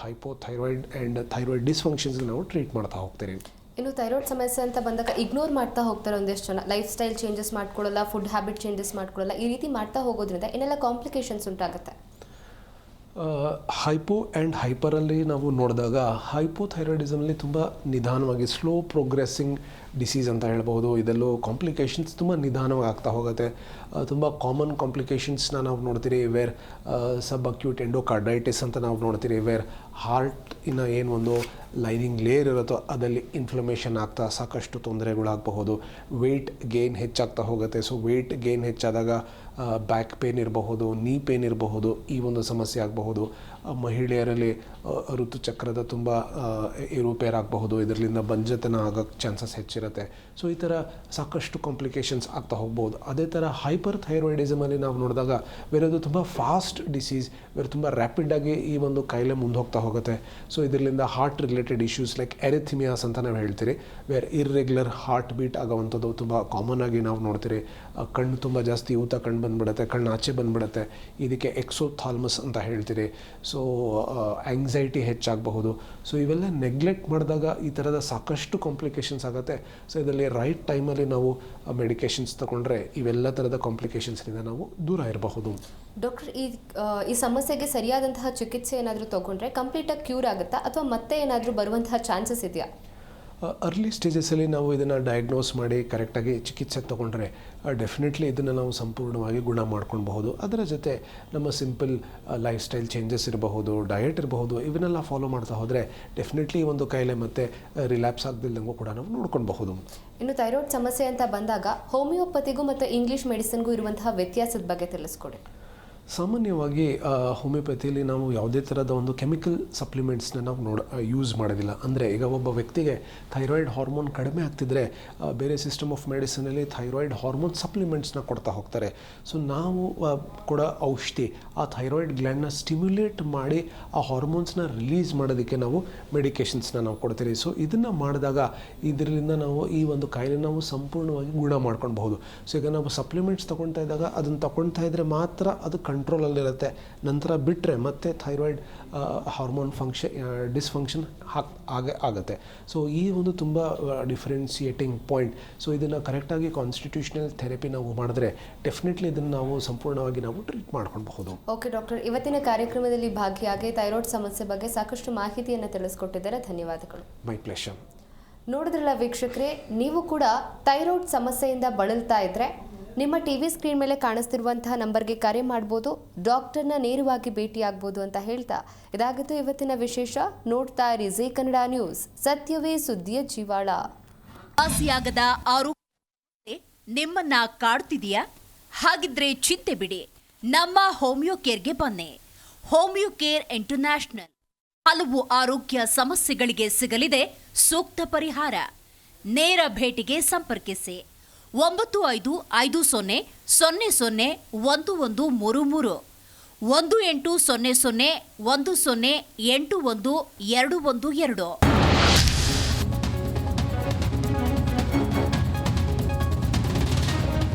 ಹೈಪೋಥೈರಾಯ್ಡ್ ಆ್ಯಂಡ್ ಥೈರಾಯ್ಡ್ ಡಿಸ್ಫಂಕ್ಷನ್ಸ್ ನಾವು ಟ್ರೀಟ್ ಮಾಡ್ತಾ ಹೋಗ್ತೀರಿ. ಇನ್ನು ಥೈರಾಯ್ಡ್ ಸಮಸ್ಯೆ ಅಂತ ಬಂದಾಗ ಇಗ್ನೋರ್ ಮಾಡ್ತಾ ಹೋಗ್ತಾರೆ ಒಂದಿಷ್ಟು ಜನ. ಲೈಫ್ ಸ್ಟೈಲ್ ಚೇಂಜಸ್ ಮಾಡ್ಕೊಳ್ಳಲ್ಲ, ಫುಡ್ ಹ್ಯಾಬಿಟ್ ಚೇಂಜಸ್ ಮಾಡ್ಕೊಳ್ಳಲ್ಲ. ಈ ರೀತಿ ಮಾಡ್ತಾ ಹೋಗೋದ್ರಿಂದ ಏನೆಲ್ಲ ಕಾಂಪ್ಲಿಕೇಶನ್ಸ್ ಉಂಟಾಗುತ್ತೆ? ಹೈಪೋ ಆ್ಯಂಡ್ ಹೈಪರಲ್ಲಿ ನಾವು ನೋಡಿದಾಗ ಹೈಪೋಥೈರಾಯ್ಡಿಸಮಲ್ಲಿ ತುಂಬ ನಿಧಾನವಾಗಿ ಸ್ಲೋ ಪ್ರೋಗ್ರೆಸ್ಸಿಂಗ್ ಡಿಸೀಸ್ ಅಂತ ಹೇಳ್ಬೋದು. ಇದರಲ್ಲೂ ಕಾಂಪ್ಲಿಕೇಶನ್ಸ್ ತುಂಬ ನಿಧಾನವಾಗಿ ಆಗ್ತಾ ಹೋಗುತ್ತೆ. ತುಂಬ ಕಾಮನ್ ಕಾಂಪ್ಲಿಕೇಶನ್ಸ್ನ ನಾವು ನೋಡ್ತೀರಿ. ವೇರ್ ಸಬ್ ಅಕ್ಯೂಟ್ ಎಂಡೋಕಾರ್ಡೈಟಿಸ್ ಅಂತ ನಾವು ನೋಡ್ತೀರಿ. ವೇರ್ ಹಾರ್ಟಿನ ಏನು ಒಂದು ಲೈನಿಂಗ್ ಲೇಯರ್ ಇರುತ್ತೋ ಅದಲ್ಲಿ ಇನ್ಫ್ಲಮೇಷನ್ ಆಗ್ತಾ ಸಾಕಷ್ಟು ತೊಂದರೆಗಳಾಗಬಹುದು. ವೆಯ್ಟ್ ಗೇನ್ ಹೆಚ್ಚಾಗ್ತಾ ಹೋಗುತ್ತೆ. ಸೊ ವೆಯ್ಟ್ ಗೇನ್ ಹೆಚ್ಚಾದಾಗ ಬ್ಯಾಕ್ ಪೇನ್ ಇರಬಹುದು, ನೀ ಪೇನ್ ಇರಬಹುದು, ಈ ಒಂದು ಸಮಸ್ಯೆ ಆಗಬಹುದು. ಮಹಿಳೆಯರಲ್ಲಿ ಋತುಚಕ್ರದ ತುಂಬ ಏರುಪೇರಾಗಬಹುದು, ಇದರಿಂದ ಬಂಜತನ ಆಗೋಕ್ಕೆ ಚಾನ್ಸಸ್ ಹೆಚ್ಚಿರುತ್ತೆ. ಸೊ ಈ ಥರ ಸಾಕಷ್ಟು ಕಾಂಪ್ಲಿಕೇಶನ್ಸ್ ಆಗ್ತಾ ಹೋಗ್ಬೋದು. ಅದೇ ಥರ ಹೈಪರ್ ಥೈರಾಯ್ಡಿಸಮಲ್ಲಿ ನಾವು ನೋಡಿದಾಗ ಬೇರೆದು ತುಂಬ ಫಾಸ್ಟ್ ಡಿಸೀಸ್, ಬೇರೆ ತುಂಬ ರ್ಯಾಪಿಡಾಗಿ ಈ ಒಂದು ಕಾಯಿಲೆ ಮುಂದೆ ಹೋಗ್ತಾ ಹೋಗುತ್ತೆ. ಸೊ ಇದರಿಂದ ಹಾರ್ಟ್ ರಿಲೇಟೆಡ್ ಇಶ್ಯೂಸ್ ಲೈಕ್ ಎರಿಥಿಮಿಯಾಸ್ ಅಂತ ನಾವು ಹೇಳ್ತೀರಿ, ವೇರ್ ಇರ್ರೆಗ್ಯುಲರ್ ಹಾರ್ಟ್ ಬೀಟ್ ಆಗೋವಂಥದ್ದು ತುಂಬ ಕಾಮನ್ ಆಗಿ ನಾವು ನೋಡ್ತೀರಿ. ಕಣ್ಣು ತುಂಬ ಜಾಸ್ತಿ ಊತ ಕಣ್ಣು ಬಂದುಬಿಡುತ್ತೆ, ಕಣ್ಣು ಆಚೆ ಬಂದುಬಿಡುತ್ತೆ, ಇದಕ್ಕೆ ಎಕ್ಸೋಥಾಲ್ಮಸ್ ಅಂತ ಹೇಳ್ತೀರಿ. ಸೊ ಆಂಗ್ಸೈಟಿ ಹೆಚ್ಚಾಗಬಹುದು. ಸೊ ಇವೆಲ್ಲ ನೆಗ್ಲೆಕ್ಟ್ ಮಾಡಿದಾಗ ಈ ಥರದ ಸಾಕಷ್ಟು ಕಾಂಪ್ಲಿಕೇಶನ್ಸ್ ಆಗುತ್ತೆ. ಸೊ ಇದರಲ್ಲಿ ರೈಟ್ ಟೈಮಲ್ಲಿ ನಾವು ಮೆಡಿಕೇಶನ್ಸ್ ತಗೊಂಡ್ರೆ ಇವೆಲ್ಲ ಥರದ ಕಾಂಪ್ಲಿಕೇಶನ್ಸ್ನಿಂದ ನಾವು ದೂರ ಇರಬಹುದು. ಡಾಕ್ಟರ್, ಈ ಸಮಸ್ಯೆಗೆ ಸರಿಯಾದಂತಹ ಚಿಕಿತ್ಸೆ ಏನಾದರೂ ತಗೊಂಡ್ರೆ ಕಂಪ್ಲೀಟಾಗಿ ಕ್ಯೂರ್ ಆಗುತ್ತಾ ಅಥವಾ ಮತ್ತೆ ಏನಾದರೂ ಬರುವಂತಹ ಚಾನ್ಸಸ್ ಇದೆಯಾ? ಅರ್ಲಿ ಸ್ಟೇಜಸಲ್ಲಿ ನಾವು ಇದನ್ನು ಡಯಾಗ್ನೋಸ್ ಮಾಡಿ ಕರೆಕ್ಟಾಗಿ ಚಿಕಿತ್ಸೆ ತೊಗೊಂಡ್ರೆ ಡೆಫಿನೆಟ್ಲಿ ಇದನ್ನು ನಾವು ಸಂಪೂರ್ಣವಾಗಿ ಗುಣ ಮಾಡ್ಕೊಳ್ಬಹುದು. ಅದರ ಜೊತೆ ನಮ್ಮ ಸಿಂಪಲ್ ಲೈಫ್ ಸ್ಟೈಲ್ ಚೇಂಜಸ್ ಇರಬಹುದು, ಡಯಟ್ ಇರಬಹುದು, ಇವನ್ನೆಲ್ಲ ಫಾಲೋ ಮಾಡ್ತಾ ಹೋದರೆ ಡೆಫಿನೆಟ್ಲಿ ಈ ಒಂದು ಕಾಯಿಲೆ ಮತ್ತೆ ರಿಲ್ಯಾಪ್ಸ್ ಆಗದಿಲ್ಲದಂಗೂ ಕೂಡ ನಾವು ನೋಡ್ಕೊಳ್ಬಹುದು. ಇನ್ನು ಥೈರಾಯ್ಡ್ ಸಮಸ್ಯೆ ಅಂತ ಬಂದಾಗ ಹೋಮಿಯೋಪತಿಗೂ ಮತ್ತು ಇಂಗ್ಲೀಷ್ ಮೆಡಿಸಿನ್ಗೂ ಇರುವಂತಹ ವ್ಯತ್ಯಾಸದ ಬಗ್ಗೆ ತಿಳಿಸ್ಕೊಡಿ. ಸಾಮಾನ್ಯವಾಗಿ ಹೋಮಿಯೋಪತಿಯಲ್ಲಿ ನಾವು ಯಾವುದೇ ಥರದ ಒಂದು ಕೆಮಿಕಲ್ ಸಪ್ಲಿಮೆಂಟ್ಸ್ನ ನಾವು ಯೂಸ್ ಮಾಡೋದಿಲ್ಲ. ಅಂದರೆ ಈಗ ಒಬ್ಬ ವ್ಯಕ್ತಿಗೆ ಥೈರಾಯ್ಡ್ ಹಾರ್ಮೋನ್ ಕಡಿಮೆ ಆಗ್ತಿದ್ರೆ ಬೇರೆ ಸಿಸ್ಟಮ್ ಆಫ್ ಮೆಡಿಸಿನಲ್ಲಿ ಥೈರಾಯ್ಡ್ ಹಾರ್ಮೋನ್ ಸಪ್ಲಿಮೆಂಟ್ಸ್ನ ಕೊಡ್ತಾ ಹೋಗ್ತಾರೆ. ಸೊ ನಾವು ಕೊಡೋ ಔಷಧಿ ಆ ಥೈರಾಯ್ಡ್ ಗ್ಲ್ಯಾಂಡ್ನ ಸ್ಟಿಮ್ಯುಲೇಟ್ ಮಾಡಿ ಆ ಹಾರ್ಮೋನ್ಸ್ನ ರಿಲೀಸ್ ಮಾಡೋದಕ್ಕೆ ನಾವು ಮೆಡಿಕೇಷನ್ಸ್ನ ನಾವು ಕೊಡ್ತೀವಿ. ಸೊ ಇದನ್ನು ಮಾಡಿದಾಗ ಇದರಿಂದ ನಾವು ಈ ಒಂದು ಕಾಯಿಲೆ ನಾವು ಸಂಪೂರ್ಣವಾಗಿ ಗುಣ ಮಾಡ್ಕೊಳ್ಬಹುದು. ಸೊ ಈಗ ನಾವು ಸಪ್ಲಿಮೆಂಟ್ಸ್ ತೊಗೊಳ್ತಾ ಇದ್ದಾಗ ಅದನ್ನು ತೊಗೊಳ್ತಾ ಇದ್ದರೆ ಮಾತ್ರ ಅದು ಕಂಟ್ರೋಲಲ್ಲಿರುತ್ತೆ. ನಂತರ ಬಿಟ್ಟರೆ ಮತ್ತೆ ಥೈರಾಯ್ಡ್ ಹಾರ್ಮೋನ್ ಡಿಸ್ಫಂಕ್ಷನ್ ಆಗುತ್ತೆ. ಸೊ ಈ ಒಂದು ತುಂಬ ಡಿಫ್ರೆನ್ಸಿಯೇಟಿಂಗ್ ಪಾಯಿಂಟ್. ಸೊ ಇದನ್ನು ಕರೆಕ್ಟಾಗಿ ಕಾನ್ಸ್ಟಿಟ್ಯೂಷನಲ್ ಥೆರಪಿ ನಾವು ಮಾಡಿದ್ರೆ ಡೆಫಿನೆಟ್ಲಿ ಇದನ್ನು ನಾವು ಸಂಪೂರ್ಣವಾಗಿ ನಾವು ಟ್ರೀಟ್ ಮಾಡ್ಕೊಳ್ಬಹುದು. ಓಕೆ ಡಾಕ್ಟರ್, ಇವತ್ತಿನ ಕಾರ್ಯಕ್ರಮದಲ್ಲಿ ಭಾಗಿಯಾಗಿ ಥೈರಾಯ್ಡ್ ಸಮಸ್ಯೆ ಬಗ್ಗೆ ಸಾಕಷ್ಟು ಮಾಹಿತಿಯನ್ನು ತಿಳಿಸ್ಕೊಟ್ಟಿದ್ದಾರೆ. ಧನ್ಯವಾದಗಳು. My pleasure. ನೋಡಿದ್ರಲ್ಲ ವೀಕ್ಷಕರೇ, ನೀವು ಕೂಡ ಥೈರಾಯ್ಡ್ ಸಮಸ್ಯೆಯಿಂದ ಬಳಲ್ತಾ ಇದ್ರೆ ನಿಮ್ಮ ಟಿವಿ ಸ್ಕ್ರೀನ್ ಮೇಲೆ ಕಾಣಿಸ್ತಿರುವಂತಹ ನಂಬರ್ಗೆ ಕರೆ ಮಾಡ್ಬೋದು, ಡಾಕ್ಟರ್ನ ನೇರವಾಗಿ ಭೇಟಿಯಾಗ್ಬೋದು ಅಂತ ಹೇಳ್ತಾ ಇದಾಗಿತ್ತು ಇವತ್ತಿನ ವಿಶೇಷ. ನೋಡ್ತಾ ಇರಿ ಜೀ ಕನ್ನಡ ನ್ಯೂಸ್, ಸತ್ಯವೇ ಸುದ್ದಿಯ ಜೀವಾಳ. ವಾಸಿಯಾಗದ ಆರೋಗ್ಯ ನಿಮ್ಮನ್ನ ಕಾಡ್ತಿದೆಯಾ? ಹಾಗಿದ್ರೆ ಚಿಂತೆ ಬಿಡಿ, ನಮ್ಮ ಹೋಮಿಯೋ ಕೇರ್ಗೆ ಬನ್ನಿ. ಹೋಮಿಯೋ ಕೇರ್ ಇಂಟರ್ನ್ಯಾಷನಲ್ ಹಲವು ಆರೋಗ್ಯ ಸಮಸ್ಯೆಗಳಿಗೆ ಸಿಗಲಿದೆ ಸೂಕ್ತ ಪರಿಹಾರ. ನೇರ ಭೇಟಿಗೆ ಸಂಪರ್ಕಿಸಿ 9550 00 1133 1800 10 81 212.